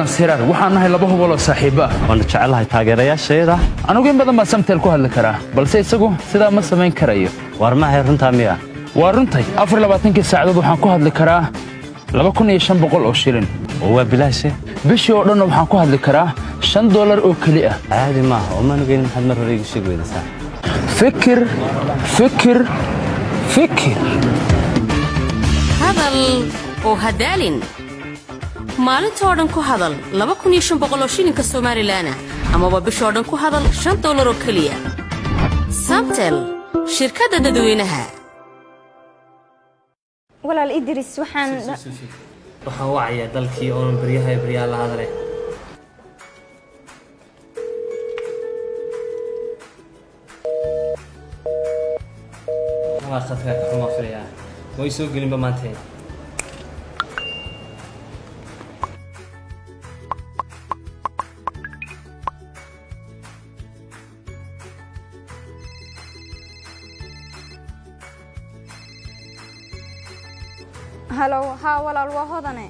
sirar waxaan nahay laba hubal oo saaxiib ah waan jecelahay taageerayaasheeda anigu in badan baan samtel ku hadli karaa balse isagu sidaa ma samayn karayo war ma hay runtaa miya waa runtay 24 saacadood waxaan ku hadli karaa 2500 oo shilin oo waa bilaash bishii oo dhan waxaan ku hadli karaa $5 oo kali ah caadi ma aha oo ma nugeyn maxad mar hore igu sheeg weydaysaa fikir hadal oo hadaalin maalinta oo dhan ku hadal 2500 oo shilinka Soomaaliland ama bishoo dhan ku hadal $5 oo kaliya Samtel shirkadda dadweynaha walaal Idris waxaan wacaya dalkii oo bariyaha la hadlay waa khadka xuma filaya way soo gelin ba maanta halo ha walaal waa hodane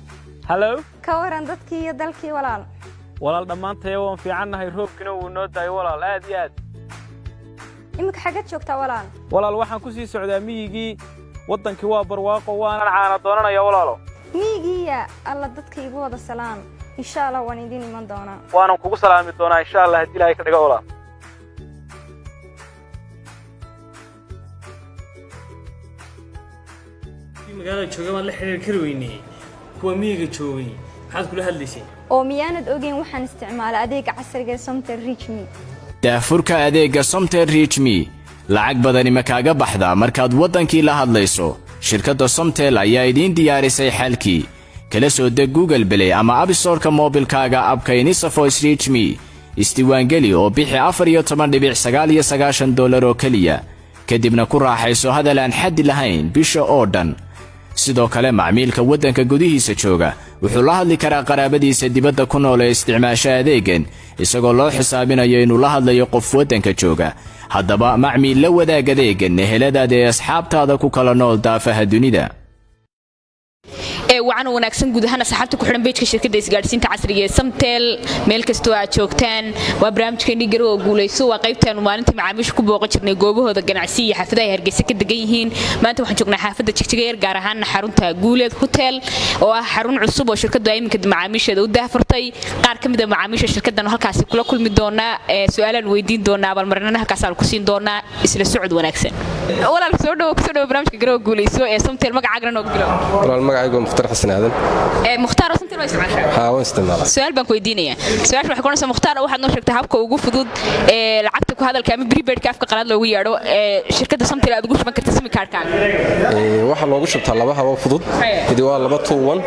halo ka waran dadkii iyo dalkii walaal dhammaantay waan fiicannahay roobkina wuu noo daay walaal aad iyo aad imika xagga joogta walaal waxaan ku sii socdaa miyigii wadankii waa barwaaqo waan caana doonanaya walaalo miyigiya alla dadka igu wada salaam insha Allah waan idin iman doonaa waanan kugu salaami doonaa insha Allah hadii Ilaahay ka dhigo walaal magaalada jooga waan la xiriir kari weynay kuwa miyiga joogay maxaad kula hadlaysay oo miyaanad ogeyn waxaan isticmaalay adeega casriga Somtel Reach Me daafurka adeega Somtel Reach Me lacag badan ma kaaga baxda markaad wadankii la hadlayso shirkadda Somtel ayaa idin diyaarisay xalkii kala soo deg Google Play ama App Store-ka mobilkaaga abka Inisa Voice Reach Me istiwaangeli oo bixi $14.99 oo kaliya kadibna ku raaxayso hadal aan xad lahayn bisha oo dhan sidoo kale macmiilka wadanka gudihiisa jooga wuxuu la hadli karaa qaraabadiisa dibadda ku nool ee isticmaasha adeegan isagoo loo xisaabinayo inuu la hadlayo qof wadanka jooga haddaba macmiil la wadaag adeegan eheladaada ee asxaabtaada ku kala nool daafaha dunida وعن وناكسن جودهنا سحبت كحرم بيتك شركة إسقاطين تعسرية سمتل ملك استوى شوكتان وبرامج كني جرو وجوليسو وقيبتان وما أنت معامش كوبا قشرني جوبه هذا جناسية حفظة يرجس كده جايين ما أنتم حنشوفنا حفظة تشتغير جارهان حرون تجولة هوتيل وحرون عصوبة شركة دايم كده معامش هذا وده فرطي قار كم ده معامش الشركة ده هالكاسي كل مدونا سؤالا ويدين دونا بالمرنا هالكاسال كوسين دونا إسلا سعود وناكسن ولا السعود برامج جرو وجوليسو سمتل مع عقرنا وجلو والله المقعد مختار حسن هذا مختار سمتل ما يسمعها واستمر سؤال بنكو يدينية سؤال راح يكون مختار واحد نشر تهابك وجود فضود لعبتك وهذا الكلام بريبيرد كافك قرار لو يارو شركة سمتل أدوش ما كنت تسمي كاركان واحد لو قشرت على بها وفضود إذا والله بتوون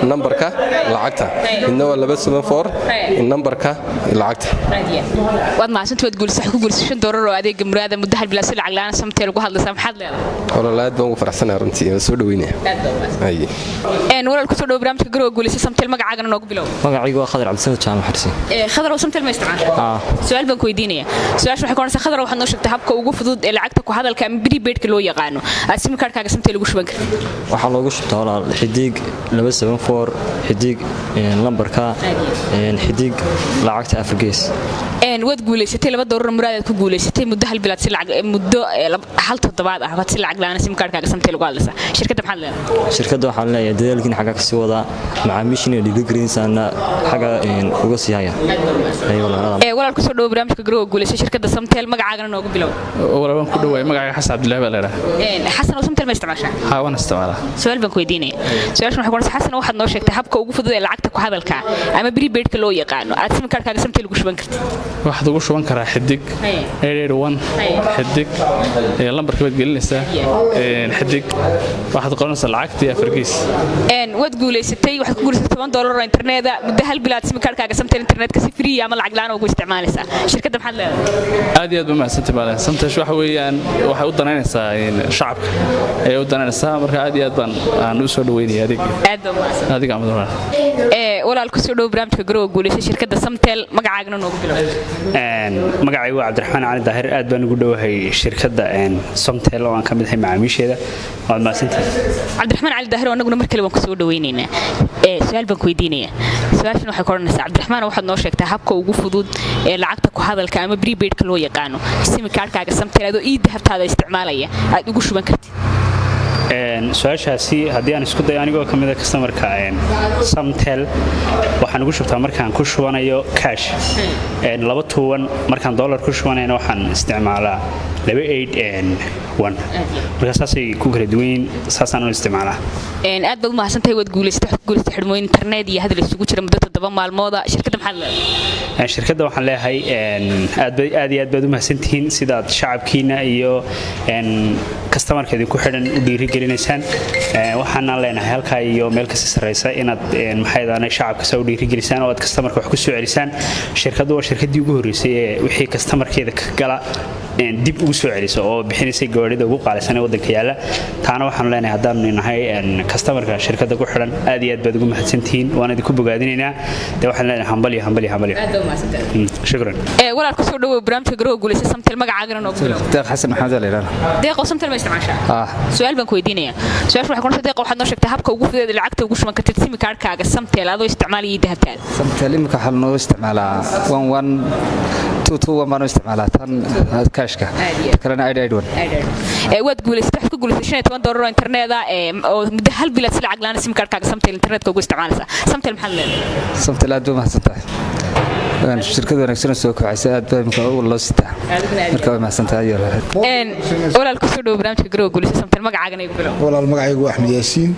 النمبر كا لعبتها إنه ولا بس من فور النمبر كا لعبتها واد ما عشان تقول صح تقول شن دورو هذه جمرة هذا مدة هالبلاس اللي عقلنا سمتل وهذا سامحد له والله لا تبغى فرحنا رنتي سودوينه أي نور الكسر دو برامج جرو وجولي سمتل مع عقرنا نوق بلو magacaygu waa Khadar Cabdi Jaan Xarsi خضر وسمتل ما يستعمل سؤال بنكو يدينية سؤال راح يكون خضر واحد نشر تهابك وجود فضود لعبتك وهذا الكلام بريبيرد كلو يقانو أسمي كاركا سمتل وجوش بنك waxaa loogu shubtaa walaal xidig 274 xidig lambarka xidig lacagta afgees wad guuleysatay $2 muraad ku guuleysatay muddo hal bilaad si lacag muddo hal toddobaad ah wad si lacag laana sim kaarkaaga samtay lagu hadlaysa shirkadda maxaa leedahay shirkadda waxaan leeyahay dadaalkiin xaga ka sii wada macaamiishina dhiirigelinayna xaga uga sii haya walaal ku soo dhaw barnaamijka garow guuleysay shirkadda samtay magacaagana noogu bilow walaal ku dhawaay magacayga Xasan Cabdullaahi baa leeyahay xasan oo samtay ma isticmaashaa haa waan isticmaalaa su'aal baan ku weydiinaya su'aashan waxa ku qoraysaa xasan waxaad noo sheegtay habka ugu fudud ee lacagta ku hadalka ama prepaid-ka loo yaqaano aad sim kaarkaaga samtay lagu shuban kartid waxaad ugu shuban karaa xidig 881 xidig lambarka baad gelinaysaa xidig waxaad qoranaysaa lacagtii afarkiis wad guuleysatay waxaad ku guuleysatay $10 oo internet muddo hal bilaad sim kaarkaaga samtay internetka si free ama lacag la'aan ugu isticmaalaysaa shirkadda maxaad leedahay aad iyo aad ma santi baalan samtash waxa weeyaan waxay u danaynaysaa shacabka ay u danaynaysaa marka aad iyo aad baan u soo dhaweynaya adiga ama walaal ku soo dhaw barnaamijka garow guuleysay shirkadda samtel magacaagana noogu bilow magacaygu waa Cabdiraxmaan Cali Daahir aad baan ugu dhawahay shirkadda Somtel oo aan ka mid ahay macaamiisheeda waad maasantahay Cabdiraxmaan Cali Daahir oo anaguna mar kale waan ku soo dhaweynaynaa su'aal baan ku weydiinayaa su'aashan waxay ku oranaysaa cabdiraxmaan waxaad noo sheegtaa habka ugu fudud ee lacagta ku hadalka ama prepaidka loo yaqaano sim cardkaaga Samtel adoo dahabtaada isticmaalaya aad ugu shuban kartid su-aashaasi haddii aan isku dayo anigoo ka mid ah customerka Samtel waxaan ugu shubtaa markaan ku shubanayo cash 221 markaan dollar ku shubanayna waxaan isticmaalaa 281 marka saasay ku kala duwan saasaan u isticmaalaa aad baad u mahadsantahay waad guulaysatay xidhmooyin internet iyo hadal isugu jira muddo 7 maalmood shirkadda maxaad leedahay shirkadda waxaan leeyahay aad iyo aad baad u mahadsantihiin sidaad shacabkiina iyo customerkeedii ku xidhan u dhiirigelinaysaan waxaana leenahay halka iyo meel ka sareysa inaad maxaydaanay shacabka soo dhiirigelisaan oo aad customerka wax ku soo celisaan shirkaddu waa shirkaddii ugu horeysay ee wixii customerkeeda ka gala dib ugu soo celiso oo bixinaysa gawaarida ugu qaalisan ee wadanka yaala taana waxaan leenahay haddaan nahay customerka shirkadda ku xidhan aad iyo aad baad ugu mahadsantihiin waan idinku bogaadinaynaa de waxaan leenahay hambali aad u mahadsantahay shukran walaal ku soo dhawow barnaamijka garoo guulaysa Samtel magacaagana noo bilow deeq xasan maxamed leeyahay deeq Samtel ma isticmaashaa su'aal baan ku weydiinayaa su'aashu waxay ku noqotay deeq waxaad noo sheegtay habka ugu fudud ee lacagta ugu shuban kartid sim cardkaaga Samtel adoo isticmaalaya dahabtaada Samtel imika xal noo isticmaalaa 1122 baan isticmaalaa tan kashka kalena waad guulaysatay waxaad ku guulaysatay $15 internet oo muddo hal bil si lacag la'aan sim cardkaaga Samtel internetka ugu isticmaalaysaa Samtel maxaad leedahay Samtel aad u mahadsantahay shirkad wanaagsan soo kacaysa aad baa imika ugu loo sitaa marka way mahadsantahay walaal ku soo dhaw barnaamijka garoo guulaysa Samtel magacaagana igu bilow walaal magacaygu Axmed Yaasiin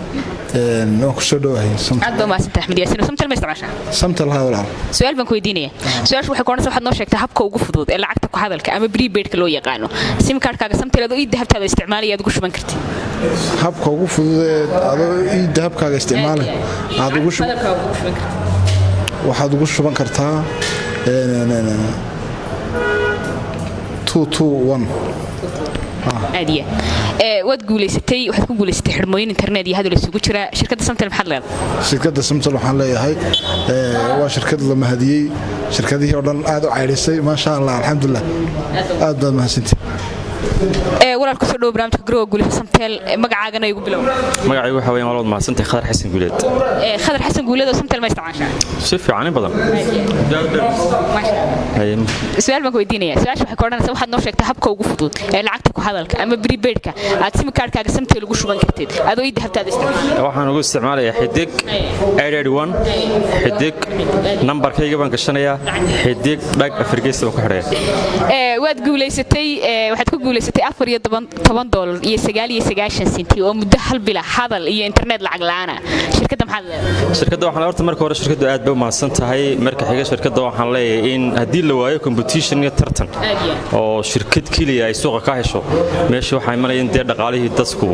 waan ku soo dhawahay Samtel aad baa mahadsantahay Axmed Yaasiin Samtel ma isticmaashaa Samtel haa walaal su'aal baan ku weydiinayaa su'aashu waxay ku oranaysaa waxaad noo sheegtaa habka ugu fudud ee lacagta ku hadalka ama prepaidka loo yaqaano sim cardkaaga Samtel adoo dahabtaada isticmaalaya aad ugu shuban kartid habka ugu fudud ee adoo dahabkaaga isticmaalaya aad ugu shuban kartid waxaad ugu shuban kartaa 221 aadiya waad guulaysatay waxaad ku guulaysatay xirmooyin internet iyo hadal isugu jira shirkadda Samtel maxaad leedahay shirkadda Samtel waxaan leeyahay waa shirkad la mahadiyay shirkadihii oo dhan aad u cayrisay ma sha Allah alxamdulillah aad baad mahadsantahay walaal ku soo dhaw barnaamijka garoo guulaysa Samtel magacaagana igu bilow magacaygu waxa weeyaan walaal mahadsantahay Khadar Xasan Guuleed Khadar Xasan Guuleed oo Samtel ma isticmaashaa si fiican badan su'aal baan ku weydiinayaa su'aasha waxay ku oranaysaa waxaad noo sheegtaa habka ugu fudud ee lacagta ku hadalka ama prepaidka aad sim cardkaaga Samtel ugu shuban kartid adoo dahabtaada isticmaalaya waxaan ugu isticmaalayaa xidig 881 xidig nambarkayga baan gashanayaa xidig dhag afirgeys baan ku xidhayaa waad guulaysatay waxaad ku guulaysatay $14 iyo $9.9 oo muddo hal bil hadal iyo internet lacag la'aan shirkadda maxaad leedahay shirkadda waxaan horta marka hore shirkaddu aad bay u mahadsan tahay marka xiga shirkadda waxaan leeyahay in haddii la waayo competition iyo tartan oo shirkad kaliya ay suuqa ka hesho meesha waxaa imanayeen dee dhaqaalihii dadku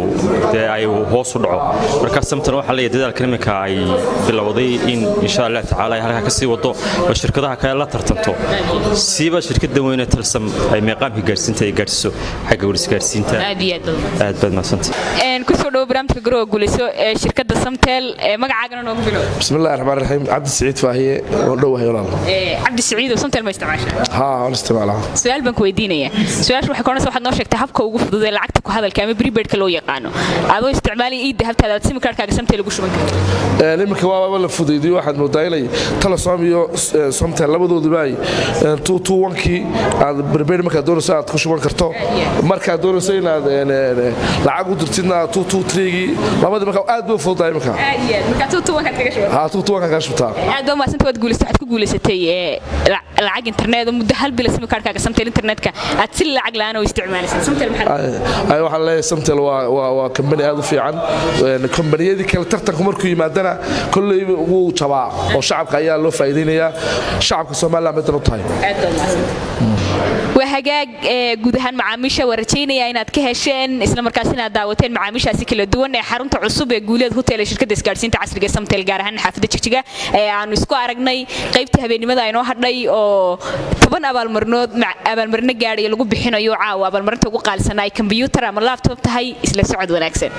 dee ay hoos u dhaco marka Samtel waxaa leeyahay dadaalka iminka ay bilowday in insha Allah tacaala ay halka ka sii wado oo shirkadaha kale la tartanto siiba shirkadda weyn ee Telsom ay meeqaamka gaarsiinta ay gaarsiiso xagga warshadaynta aad baad mahadsantahay ku soo dhaw barnaamijka garoo guulayso ee shirkadda Samtel magacaagana noogu bilow bismillaahir rahmaanir rahiim Cabdi Saciid Faahiye oo dhawahay walaal Cabdi Saciid oo Samtel ma isticmaashaa waan isticmaalaa su'aal baan ku weydiinayaa su'aashu waxay ku oranaysaa waxaad noo sheegtaa habka ugu fudud ee lacagta ku hadalka ama prepaidka loo yaqaano adoo isticmaalaya dahabtaada sim cardkaaga Samtel ugu shuban kartid nimanka waa la fududeeyay waxaad moodaa inay Telesom iyo Samtel labadooduba ay 221kii aad prepaid marka doonayso aad ku shuban karto marka doonayso inaad lacag u dirtidna 223gii labada marka aad buu fududahay marka marka 221 kaga shubtaa 221 kaga shubtaa aad baa maasanta waad guulaysatay waxaad ku guulaysatay lacag internet muddo hal bil sim cardkaaga Samtel internetka aad si lacag la'aan oo isticmaalaysaa Samtel maxaad ay waxa la Samtel waa company aad u fiican companiyada kale tartanku markuu yimaadana kulli uu jabaa oo shacabka ayaa loo faa'iideynaya shacabka Soomaaliland mid u tahay aad baa maasanta وهجاج جودهان معامشة ورتيني أنا تكهشين إسلام مركزنا دعوتين معامشة سكيل الدون حرمت عصوب جولد هوتيل شركة ديسكارسين تعصر جسم تلجارهن حافظة تشجع عن سكو أرجني قيبتها بيني ماذا إنه هردي أو طبعا أبل مرنود مع أبل مرن جاري يلقوا بحنا يوعى وأبل مرن تقول قال سناي كمبيوتر أما اللابتوب تهاي إسلا سعد ونكسر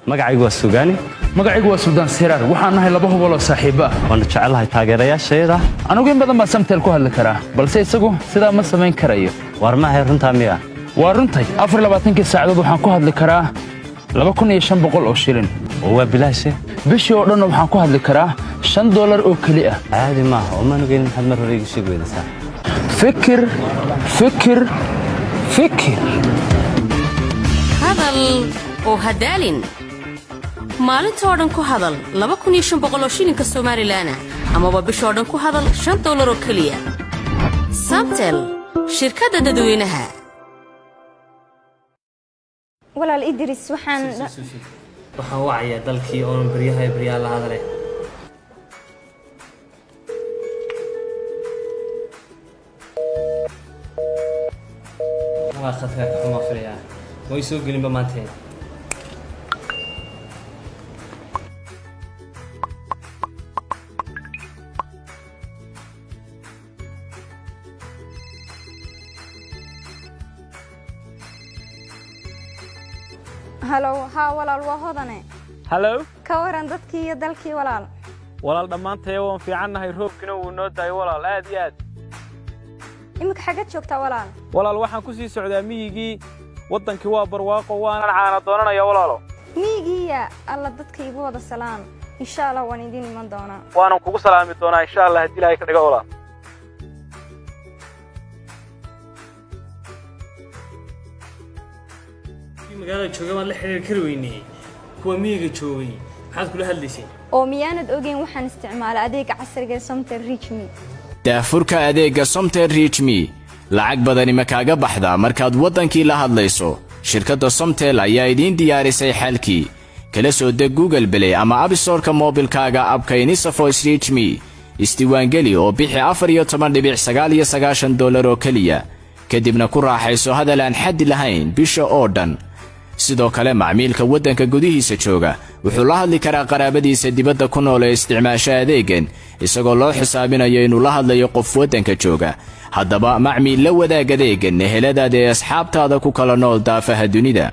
magacaygu waa sugaani magacaygu waa suldaan siraar waxaan nahay laba hubal oo saaxiibo ah waana jecelahay taageerayaashayda anigu in badan baan samtel ku hadli karaa balse isagu sidaa ma samayn karayo war maahay runtaa miya waa runtay 24 saacadood waxaan ku hadli karaa 2500 oo shilin oo waa bilaashe bishii oo dhan waxaan ku hadli karaa $5 oo kali ah caadi maaha oo ma nugeen maxaad mar hore igu sheeg weydaysaa fikir hadal oo hadaalin maalinta oo dhan ku hadal 2500 oo shilinka Soomaaliland amaba bishoo dhan ku hadal $5 oo kaliya Samtel shirkadda dadweynaha walaal Idris waxaan wacaya dalkii oo baryaha la hadlay waa khadka xuma filaya way soo gelin ba maanteen halo ha walaal waa hodane halo ka waran dadkii iyo dalkii walaal dhammaantay waan fiicannahay roobkina wuu noo daay walaal aad iyo aad imika xagad joogtaa walaal waxaan ku sii socdaa miyigii wadankii waa barwaaqo waana caana doonanaya walaalo miyigiiya alla dadka igu wada salaan insha Allah waan idin iman doonaa waanan kugu salaami doonaa insha Allah haddii Ilaahay ka dhigo walaal magaalada jooga ma la xiriir kari weynay kuwa miyiga joogay maxaad kula hadlaysay oo miyaanad ogeyn waxaan isticmaalaa adeega casriga Somtel Reach Me daafurka adeega Somtel Reach Me lacag badani ma kaaga baxdaa markaad wadankii la hadlayso shirkadda Somtel ayaa idin diyaarisay xalkii kala soo deg Google Play ama App Store-ka moobilkaaga abka Inisa Voice Reach Me isdiiwaangeli oo bixi $14.99 oo kaliya kadibna ku raaxayso hadal aan xad lahayn bisha oo dhan sidoo kale macmiilka wadanka gudihiisa jooga wuxuu la hadli karaa qaraabadiisa dibadda ku nool ee isticmaasha adeegan isagoo loo xisaabinayo inuu la hadlayo qof wadanka jooga haddaba macmiil la wadaag adeegan eheladaada ee asxaabtaada ku kala nool daafaha dunida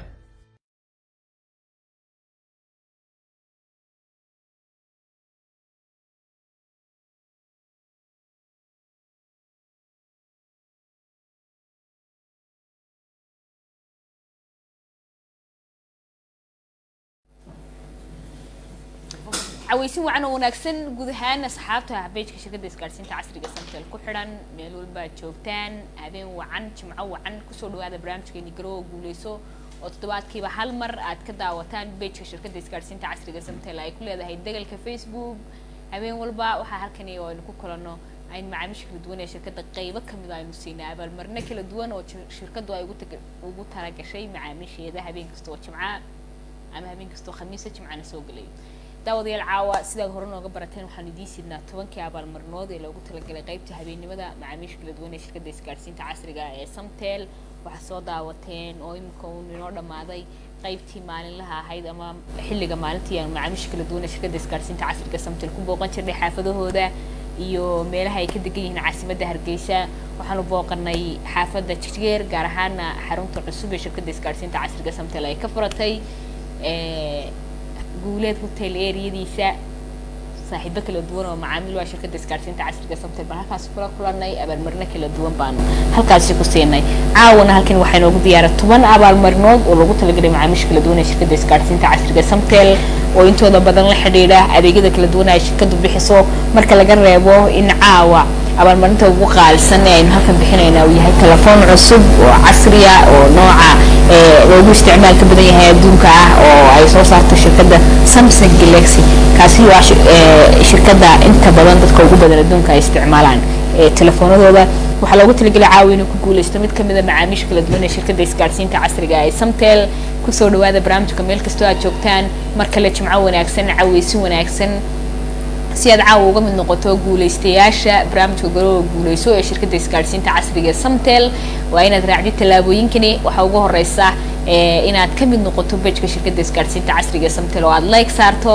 عويسين وعنا وناكسن جودهان أصحابتها بيجك شركة إسكارسين تعسرية سمتل كحران ميلول باتشوفتان هذين وعن جمعة وعن كسر هذا برامج كي نجرو جوليسو وتطبعات كي بحال كدا وتان بيجك شركة إسكارسين تعسرية سمتل أي كل هذا هيدقل كفيسبوك هذين والبا وحال كني ونكو كلنا عين مع مشكلة دوانة شركة قيبة كم ذا مسينا بل مرنا كل دوانة وشركة دوا يقول ترى كشيء مع مشي هذا هبين كستو جمعة أما هبين كستو خميسة جمعة سوق لي داودي العاوة سيدا هورنا وقبرتين وحان ديسينا tobankii abaalmarinood ee loogu talagalay qaybta habeenimada macaamiisha kala duwan ee shirkadda isgaarsiinta casriga ee Samtel waxa soo daawateen oo imika uu inoo dhamaaday qaybtii maalinlaha ahayd ama xilliga maalintii aan macaamiisha kala duwan ee shirkadda isgaarsiinta casriga Samtel ku booqan jirnay xaafadahooda iyo meelaha ay ka degan yihiin caasimadda Hargeysa waxaan u booqanay xaafadda Jigjeer gaar ahaan xarunta cusub ee shirkadda isgaarsiinta casriga Samtel ay ka furatay guuleed hotel area-diisa saaxiibo kala duwan oo macaamiil waa shirkadda isgaarsiinta casriga Samtel baan halkaas kula kulanay abaalmarino kala duwan baan halkaas ku siinay caawana halkan waxay noogu diyaaray 10 abaalmarinood oo lagu talagalay macaamiisha kala duwan ee shirkadda isgaarsiinta casriga Samtel oo intooda badan la xiriira adeegyada kala duwan ee shirkaddu bixiso marka laga reebo in caawa abaalmarinta ugu qaalisan ee halkan bixinayna uu yahay telefoon cusub oo casri ah oo nooca loogu isticmaalka badan yahay adduunka ah oo ay soo saarto shirkadda Samsung Galaxy kaasi waa shirkadda inta badan dadka ugu badan adduunka ay isticmaalaan telefoonadooda waxa lagu talagalay caawin ku guuleysto mid kamid ah macaamiisha kala duwan ee shirkadda isgaarsiinta casriga ah ee Samtel ku soo dhawaada barnaamijka meel kasta oo aad joogtaan marka la jimco wanaagsan caweysi wanaagsan si aad caawa uga mid noqoto guuleystayaasha barnaamijka garooga guuleyso ee shirkadda isgaarsiinta casriga ee Samtel waa inaad raacdi talaabooyinkani waxa ugu horeysa inaad ka mid noqoto page-ka shirkadda isgaarsiinta casriga ee Samtel oo aad like saarto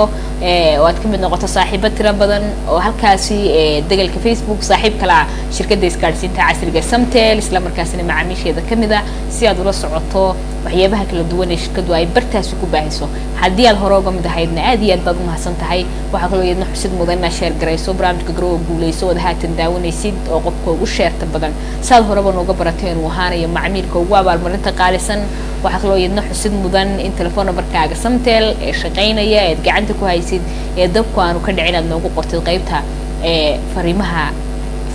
oo aad ka mid noqoto saaxiibo tiro badan oo halkaasi dagalka Facebook saaxiib kala shirkadda isgaarsiinta casriga ee Samtel isla markaasina macaamiisheeda kamid ah si aad ula socoto waxyaabaha kala duwan ee shirkadu ay bartaasi ku baahiso haddii aad hore uga mid ahaydna aad iyo aad baad u mahadsan tahay waxaa kaloo iyadna xusid mudan inaad sheer garayso barnaamijka Grow Guuleyso oo haatan daawanaysid oo qofka ugu sheerta badan saad horeba nooga barateen uu ahaanayo macmiilka ugu abaalmarinta qaalisan waxaa kaloo iyadna xusid mudan in telefoon numberkaaga Samtel ee shaqaynaya ee gacanta ku haysid ee dabku aanu ka dhicin aad noogu qortid qaybta fariimaha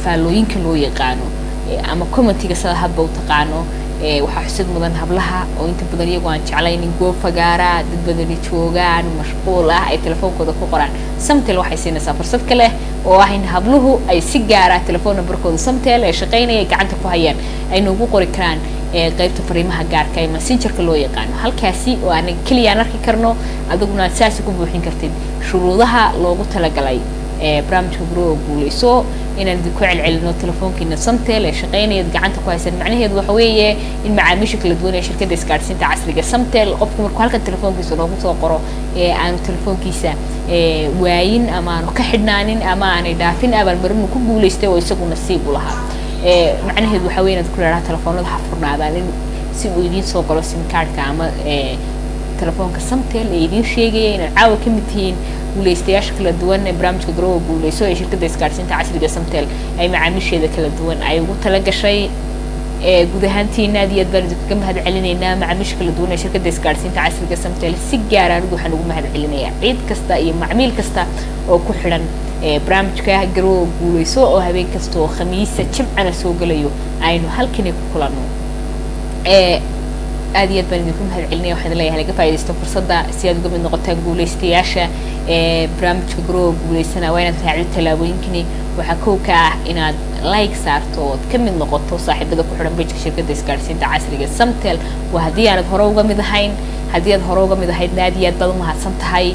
faalooyinka loo yaqaano ama commentiga sida hadba u taqaano waxaa xusid mudan hablaha oo inta badan iyagu aan jeclayn in goob fagaara dad badan joogaan mashquul ah ay telefoonkooda ku qoraan Samtel waxay siinaysaa fursad kale oo ah in habluhu ay si gaar ah telefoon numberkooda Samtel ee shaqaynaya gacanta ku hayaan ay noogu qori karaan qaybta fariimaha gaarka ee messengerka loo yaqaano halkaasi oo aan kaliya arki karno adiguna saasi ku buuxin kartid shuruudaha loogu talagalay barnaamijka Grow Guuleyso inaan ku celcelino telefoonkiina Samtel ee shaqaynaya gacanta ku haysan macnaheedu waxa weeye in macaamiisha kala duwan ee shirkadda isgaarsiinta casriga Samtel qofku markuu halka telefoonkiisa loogu soo qoro aan telefoonkiisa waayin ama aan ka xidhnaanin ama aan dhaafin abaalmarin ku guuleystay oo isagu nasiib u lahaa macnaheedu waxa weeye inaad ku leedahay telefoonada xafurnaadaan in si uu idin soo galo sim cardka ama telefoonka Samtel ee idin sheegaya inaad caawa ka mid tihiin guuleystayaasha kala duwan ee barnaamijka Grow Guuleyso ee shirkadda isgaarsiinta casriga Samtel ay macaamiisheeda kala duwan ay ugu tala gashay guud ahaantiina aad iyo aad baan idinkaga mahadcelinaynaa macaamiisha kala duwan ee shirkadda isgaarsiinta casriga Samtel si gaar ah anigu waxaan ugu mahadcelinayaa cid kasta iyo macmiil kasta oo ku xidhan barnaamijka Grow Guuleyso oo habeen kasta oo khamiisa jimcana soo galayo aynu halkan ku kulanno aad iyo aad baan idinku mahadcelinayaa waxaan leeyahay laga faa'iideysto fursadda si aad uga mid noqotaan guuleystayaasha barnaamijka Grow Guuleysana waa inaad raacdo talaabooyinkani waxaa kow ka ah inaad like saarto oo ka mid noqoto saaxiibada ku xidhan page-ka shirkadda isgaarsiinta casriga Samtel waa haddii aanad hore uga mid ahayn haddii aad hore uga mid ahaydna aad iyo aad baad u mahadsan tahay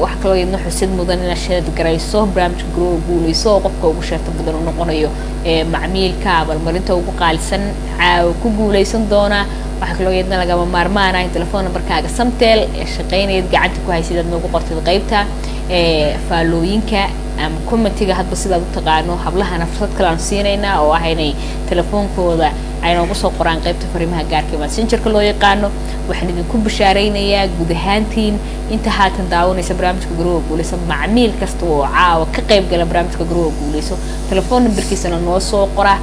waxa kaloo iyadna xusid mudan inaad sheer garayso barnaamijka Grow Guuleyso oo qofka ugu sheerta badan uu noqonayo macmiilka abaalmarinta ugu qaalisan ku guuleysan doona waxa kaloo iyadna lagama maarmaan ah in telefoon numberkaaga Samtel ee shaqaynaya gacanta ku haysid aad noogu qortid qaybta faalooyinka ama commentiga hadba sidaad u taqaano hablahana fursad kale aan siinaynaa oo ah inay telefoonkooda ay noogu soo qoraan qaybta fariimaha gaarka ee messengerka loo yaqaano waxaan idinku bishaaraynayaa guud ahaantiin inta haatan daawanaysa barnaamijka Grow Guuleyso macmiil kasta oo caawa ka qayb gala barnaamijka Grow Guuleyso telefoon numberkiisana noo soo qora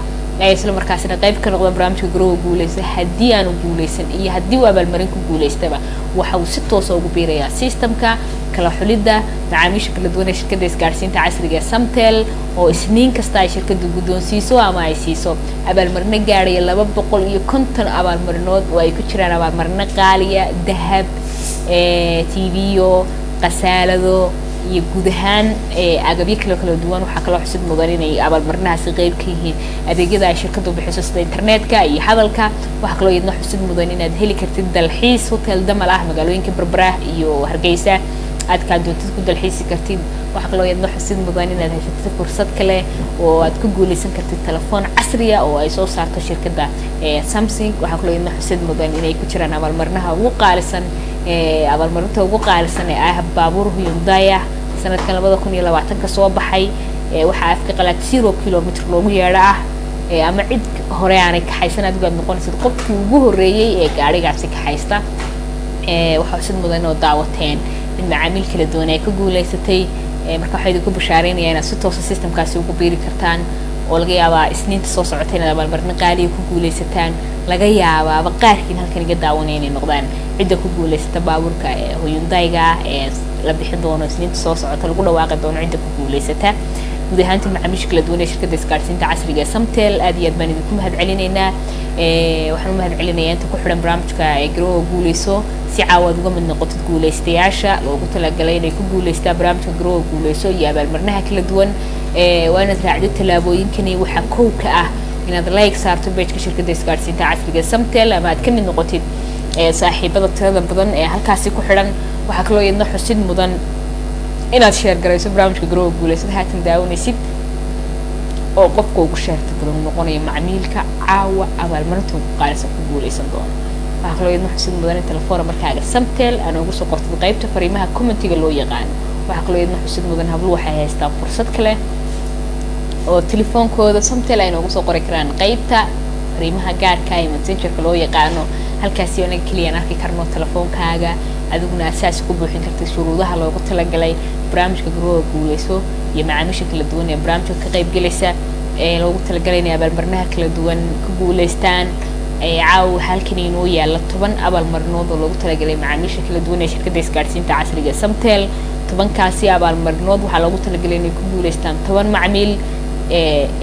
isla markaasina qayb ka noqdo barnaamijka Grow Guuleyso haddii aanu guuleysan iyo haddii uu abaalmarin ku guuleystaba waxa uu si toos ah ugu biirayaa systemka kala xulidda macaamiisha kala duwan ee shirkadda isgaarsiinta casriga ee Samtel oo isniin kasta ay shirkaddu guddoonsiiso ama ay siiso abaalmarino gaaraya 250 abaalmarinood oo ay ku jiraan abaalmarino qaaliya dahab TV-yo qasaalado iyo guud ahaan agabyo kala duwan waxa kala xusid mudan inay abaalmarinahaasi qayb ka yihiin adeegyada ay shirkadu bixiso sida internetka iyo hadalka waxa kala iyadna xusid mudan inaad heli kartid dalxiis hotel damal ah magaalooyinka Berbera iyo Hargeysa aad ka doontid ku dalxiisi kartid waxa kala iyadna xusid mudan inaad hesho fursad kale oo aad ku guuleysan kartid telefoon casri ah oo ay soo saarto shirkadda Samsung waxa kala iyadna xusid mudan inay ku jiraan abaalmarinaha ugu qaalisan abaalmarinta ugu qaalisan ee ah baabuur Hyundai sanadkan 2020 ka soo baxay waxa afka qalaad 0 kilomitir loogu yeedha ah ama cid hore aanay ka haysan adigu aad noqonaysid qofkii ugu horeeyay ee gaarigaasi ka haysta waxa xusid mudan oo daawateen in macaamiil kala duwan ay ka guuleysatay marka waxay idinku bishaaraynayaan inaad si toos ah systemkaasi ugu biiri kartaan oo laga yaabaa isniinta soo socotay inaad abaalmarin qaali ku guuleysataan laga yaabaa qaarkiin halkan iga daawanay inay noqdaan cidda ku guuleysata baabuurka Hyundai-ga ee la bixin doono isniinta soo socota lagu dhawaaqi doono cidda ku guuleysata guud ahaantii macaamiisha kala duwan ee shirkadda isgaarsiinta casriga ee Samtel aad iyo aad baan idinku mahadcelinaynaa waxaan u mahadcelinayaa inta ku xidhan barnaamijka Grow Guuleyso si caawaad uga mid noqotid guuleystayaasha loogu talagalay inay ku guuleystaan barnaamijka Grow Guuleyso iyo abaalmarinaha kala duwan waa inaad raacdo talaabooyinkani waxa kow ka ah inaad like saarto page-ka shirkadda isgaarsiinta casriga ee Samtel ama aad ka mid noqotid saaxiibada tirada badan ee halkaasi ku xidhan waxa kaloo iyadna xusid mudan inaad share garayso barnaamijka Grow Guuleyso haatan daawanaysid oo qofka ugu sheerta badan noqonaya macmiilka caawa abaalmarinta ugu qaalisan ku guuleysan doono waxa kaloo iyadna xusid mudan in telefoon markaaga Samtel aan ugu soo qortid qaybta fariimaha commentiga loo yaqaan waxa kaloo iyadna xusid mudan habluhu waxay haystaan fursad kale oo telefoonkooda Samtel ay ugu soo qori karaan qaybta fariimaha gaarka ah ee messengerka loo yaqaano halkaasi anaga kaliya aan arki karno telefoonkaaga adiguna asaas ku buuxin kartid shuruudaha loogu talagalay barnaamijka garooga guuleyso iyo macaamiisha kala duwan ee barnaamijka ka qayb galaysa ee loogu talagalay inay abaalmarinaha kala duwan ku guuleystaan caawa halkan inoo yaala 10 abaalmarinood oo loogu talagalay macaamiisha kala duwan ee shirkadda isgaarsiinta casriga Samtel 10kaasi abaalmarinood waxaa loogu talagalay inay ku guuleystaan 10 macmiil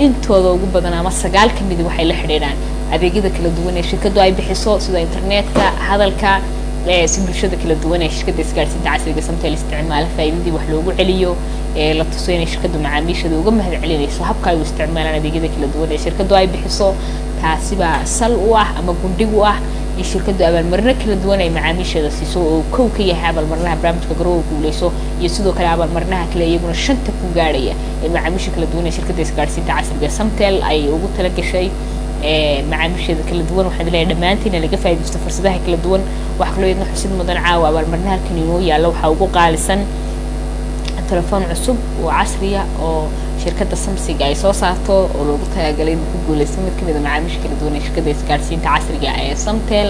intooda ugu badan ama 9 ka mid waxay la xiriiraan adeegyada kala duwan ee shirkaddu ay bixiso sida internetka hadalka si bulshada kala duwan ee shirkadda isgaarsiinta casriga Samtel isticmaala faa'iidadii wax loogu celiyo la tuso in shirkaddu macaamiishada uga mahad celinayso habka ay u isticmaalaan adeegyada kala duwan ee shirkaddu ay bixiso taasi baa sal u ah ama gundhig u ah in shirkaddu abaalmarino kala duwan ay macaamiishada siiso oo kow ka yahay abaalmarinaha barnaamijka garooga guuleyso iyo sidoo kale abaalmarinaha kale iyaguna 5 ku gaaraya ee macaamiisha kala duwan ee shirkadda isgaarsiinta casriga Samtel ay ugu tala gashay macaamiishada kala duwan waxaan leeyahay dhamaantiin laga faa'iideysto fursadaha kala duwan wax kale oo xusid mudan caawa abaalmarinaha halkan inoo yaala waxa ugu qaalisan telefoon cusub oo casri ah oo shirkadda Samsung ay soo saarto oo loogu talagalay in ku guuleysto mid kamid ah macaamiisha kala duwan ee shirkadda isgaarsiinta casriga ee Samtel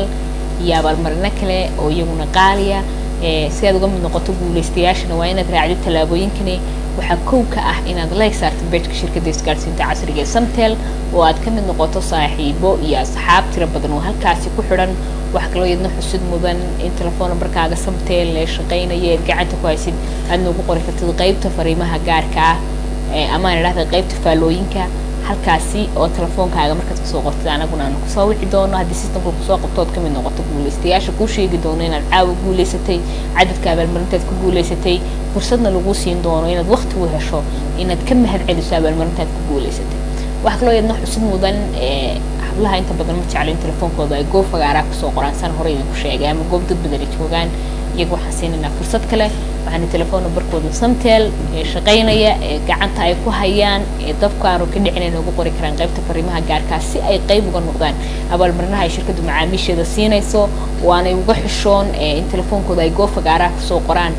iyo abaalmarino kale oo iyaguna qaaliya si aad uga mid noqoto guuleystayaashana waa inaad raacdo talaabooyinkani waxa kow ka ah inaad like saarto page-ka shirkadda isgaarsiinta casriga ee Samtel oo aad ka mid noqoto saaxiibo iyo asxaab tiro badan oo halkaasi ku xidhan wax kale oo yadna xusid mudan in telefoon markaaga Samtel ee shaqeynaya ee gacanta ku haysid aad noogu qori kartid qaybta fariimaha gaarka ah ama aan raahdo qaybta faalooyinka halkaasi oo telefoonkaaga markaad soo qortid anaguna aan ku soo wixi doono haddii systemku ku soo qabtood ka mid noqoto guuleystayaasha ku sheegi doono inaad caawa guuleysatay cadadka abaalmarintaad ku guuleysatay fursadna lagu siin doono inaad waqti u hesho inaad ka mahad celiso abaalmarintaad ku guuleysatay wax kale oo yadna xusid mudan hablaha inta badan ma jeclin telefoonkooda ay goob fagaaraa ku soo qoraan san hore idinku sheegay ama goob dad badan ay joogaan iyagu waxaan siinaynaa fursad kale waxaan telefoon numberkooda Samtel ee shaqeynaya ee gacanta ay ku hayaan ee dabka aanu ka dhicin ugu qori karaan qaybta fariimaha gaarka si ay qayb uga noqdaan abaalmarinaha ay shirkaddu macaamiisheeda siinayso waana uga xishoon in telefoonkooda ay goob fagaaraa ku soo qoraan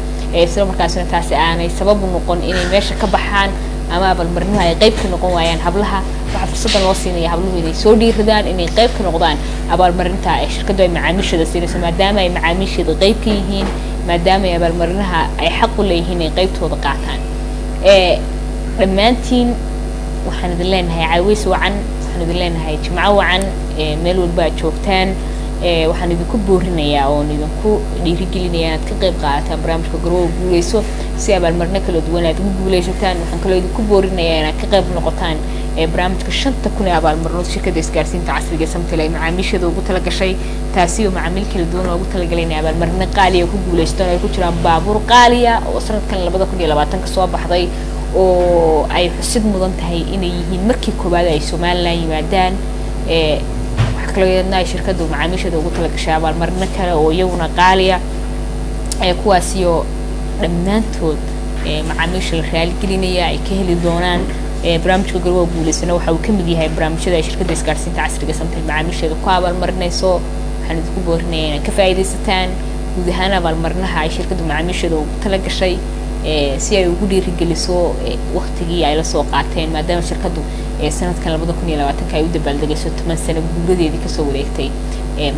isla markaasna taasi aanay sabab u noqon inay meesha ka baxaan ama abaalmarinaha ay qayb ka noqon waayaan hablaha waxa fursad loo siinaya habluhu inay soo dhiiradaan inay qayb ka noqdaan abaalmarinta ay shirkaddu ay macaamiisheeda siinayso maadaama ay macaamiisheeda qayb ka yihiin maadaama ay abaalmarinaha ay xaq u leeyihiin ay qaybtooda qaataan dhammaantiin waxaan idin leenahay caawiis wacan waxaan idin leenahay jimco wacan meel walba aad joogtaan waxaan idinku boorinayaa oo idinku dhiirigelinayaa inaad ka qayb qaadataan barnaamijka garooga guuleyso si abaalmarino kala duwan aad ugu guuleysataan waxaan kaloo idinku boorinayaa inaad ka qayb noqotaan barnaamijka 5,000 ee abaalmarinood shirkadda isgaarsiinta casriga Samtel ay macaamiishada ugu tala gashay taasi oo macaamiil kala duwan ugu tala galay inay abaalmarino qaali ah ku guuleystaan ay ku jiraan baabuur qaali ah oo sanadkan 2020 ka soo baxday oo ay xusid mudan tahay inay yihiin markii koobaad ay Soomaaliland yimaadaan wax kale oo ay shirkaddu macaamiishada ugu tala gashay abaalmarino kale oo iyaguna qaali ah kuwaasi oo dhammaantood macaamiisha la raali gelinaya ay ka heli doonaan barnaamijka garooga guuleysana waxa uu ka mid yahay barnaamijyada ay shirkadda isgaarsiinta casriga Samtel macaamiisheeda ku abaalmarinayso waxaan idinku boorinayaa inaad ka faa'iideysataan guud ahaan abaalmarinaha ay shirkaddu macaamiisheeda ugu tala gashay si ay ugu dhiirigeliso waqtigii ay la soo qaateen maadaama shirkaddu sanadkan 2020 ay u dabaaldegayso 10 sano guuladeedii kasoo wareegtay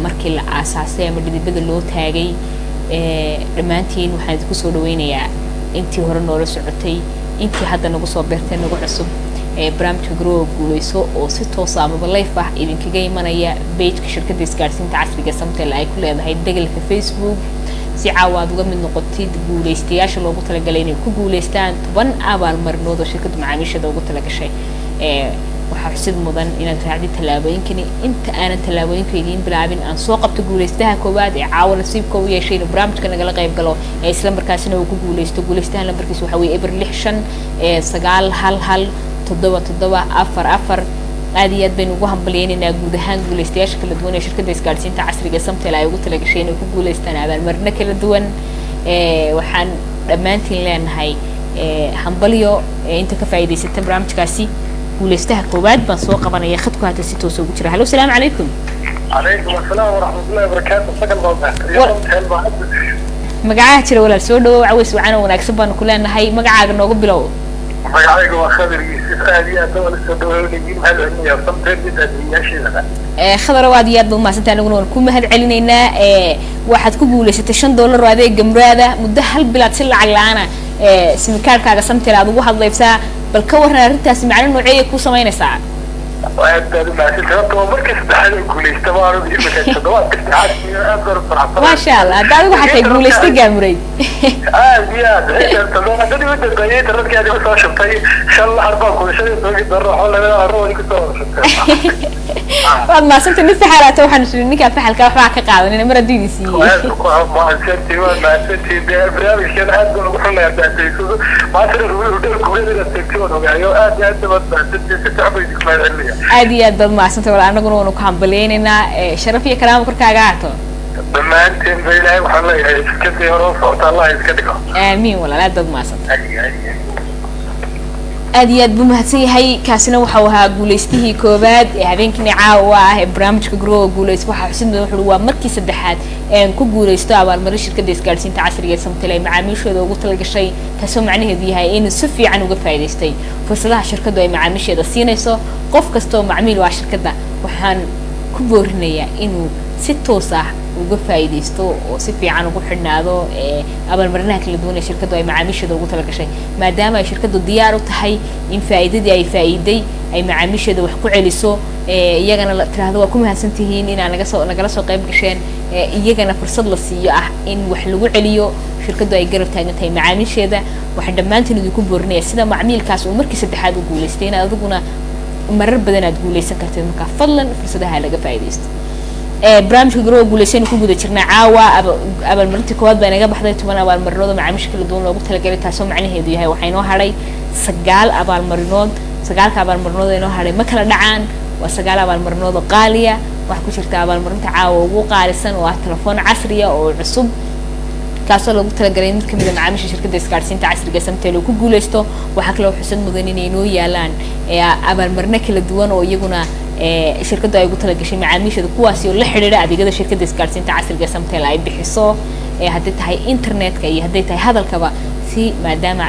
markii la aasaasay ama dhidibada loo taagay dhammaantiin waxaan idinku soo dhaweynayaa intii hore noola socotay intii hadda nagu soo beertay nagu cusub barnaamijka garooga guuleyso oo si toos ah ama live ah idinkaga imanaya page-ka shirkadda isgaarsiinta casriga Samtel ay ku leedahay dagalka Facebook si caawaad uga mid noqotid guuleystayaasha loogu talagalay inay ku guuleystaan 10 abaalmarinood oo shirkaddu macaamiishada ugu tala gashay waxaa xusid mudan inaad raacdi talaabooyinkani inta aanan talaabooyinka idiin bilaabin aan soo qabto guuleystaha koowaad ee caawa nasiibka u yeeshay inuu barnaamijka nagala qayb galo isla markaasina uu ku guuleysto guuleystaha lambarkiisu waxa weeye eber 65917744 aad iyo aad baynu ugu hambalyeynaa guud ahaan guuleystayaasha kala duwan ee shirkadda isgaarsiinta casriga Samtel ay ugu tala gashay inay ku guuleystaan abaalmarino kala duwan waxaan dhammaantiin leenahay hambalyo inta ka faa'iideysata barnaamijkaasi guuleystaha koowaad baan soo qabanaya khadku hada si toos ugu jira halo salaamu calaykum calaykum asalaam waraxmatullaahi wabarakaatu sagal magacaha jira walaal soo dhawow caways wacan oo wanaagsan baan ku leenahay magacaaga noogu bilow magacayga waa Khadir Yuusuf aad iyo aad wala soo dhaweynayeen hal cilmiya samteed dadiyashada khadar waad iyo aad buu maasantaa anaguna ku mahad celinaynaa waxaad ku guuleysatay $5 oo adeeg gamraada muddo hal bilaad si lacag la'aana simikaarkaaga samtel aad ugu hadlaysaa bal ka waran arrintaasi macna nooceey ku samaynaysaa ما شاء الله هذا هو حتى يقول استجامري يا هذا هو الدقيقة ترى كده بس عشان طيب إن شاء الله أربعة كل شيء تروح تروح ولا أروح بعد ما سمت نفس حالته وحنشرني كان في حلقة فاك قاعد أنا مرة ديني سي ما سنتي ما سنتي برامج كان هذا وحنا يبدأ ما تروح كل ده تكتون يعني أنت بس سنتي تعبي كمان عادي أدب ما سنت ولا أنا قلنا نكمل بليننا شرف يا كلام كرك عجعته بما أنت بيلاقي وحلا يسكت يروح وطلع الله يسكتك آمين ولا لا أدب ما سنت أدي أدب مهتي هاي كاسنا وحوها جولستيه كوباد هذين كنا عاوة برامج كجرو جولست وحسن حلوة مركز الدحات كو جولستوا على المرش كده سكارسين تعسرية سمتلاقي معاميش هذا وقلت لك الشيء تسمع عنه دي هاي إنه سفي عنه قفايد يستي فصلاح شركة ده معاميش هذا سينا يسو قف كستو معاميل وعشركة ده وحن كبرنية إنه 6 صح وقفايد يستو وسفي عنه قحنا هذا قبل مرناها كل دون شركة ده معاميش هذا وقلت لك الشيء ما دام الشركة ده دياره تحي إن فائدة دي أي فائدة أي معاميش هذا وحكوا عليسو يجنا ترى هذا وكم هالسنتين إن أنا جالس قيب قشين يجنا فرصة للسياح إن وحلو عليو شركة ده يجرب تاني معاميش هذا واحد ما أنت اللي يكون برنيه سيدا معاميل كاس ومركز الاتحاد وقول استينا أذقنا مرر بدنا تقول ليس كاتب مكفلا فرصة هاي لقى فايدست برامج كجرو قول لسين كل جودة شرنا عاوة قبل مرتي كواد بينا جاب حضرت وانا أول مرة مع مشكلة دون لو قلت لك جريت هسوم معني هدي هاي وحينوها علي سجال أبال مرنود سجال كأبال مرنود إنه علي مكلا دعان وسجال أبال مرنود قالية وحكو شركة أبال مرنود عاوة وقارسا وتلفون عصرية أو عصب كاسو لو قلت لك جريت كمية مع مش شركة ديسكارسين تعسر قسم تلو كجول استو وحكي لو حسن مدنين إنه يالان أبال مرنك للدوان أو يجونا شركة ay ugu tala gashay macaamiishada kuwaas oo la xiriira adeegyada shirkadda isgaarsiinta casriga Samtel ay bixiso haddii tahay internetka iyo haddii tahay hadalkaba si maadaama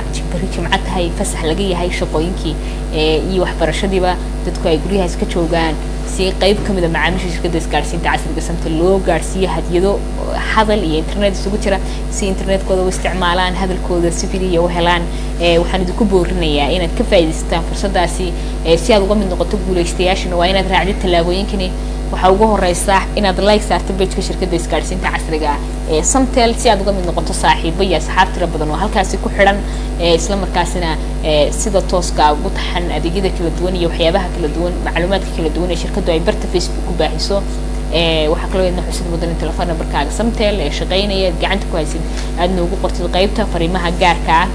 jimcad tahay fasax laga yahay shaqooyinkii iyo waxbarashadiiba dadku ay guryaha iska joogaan si qayb kamid ah macaamiisha shirkadda isgaarsiinta casriga Samtel loo gaarsiiyo hadiyado hadal iyo internet isugu jira si internetkooda u isticmaalaan hadalkooda si fiican u helaan waxaan idinku boorinayaa inaad ka faa'iidaystaan fursadaasi si aad uga mid noqoto guuleystayaashana waa inaad raacdo talaabooyinkani waxa ugu horeysa inaad like saarto page-ka shirkadda isgaarsiinta casriga Samtel si aad uga mid noqoto saaxiibo iyo asxaab tiro badan oo halkaasi ku xiran isla markaasina sida tooska ugu taxan adeegyada kala duwan iyo waxyaabaha kala duwan macluumaadka kala duwan ee shirkaddu ay barta Facebook ku baahiso waxa kale oo idin xusid mudan telefoon numberkaaga Samtel ee shaqeynaya gacanta ku haysid aad noogu qortid qaybta fariimaha gaarka ah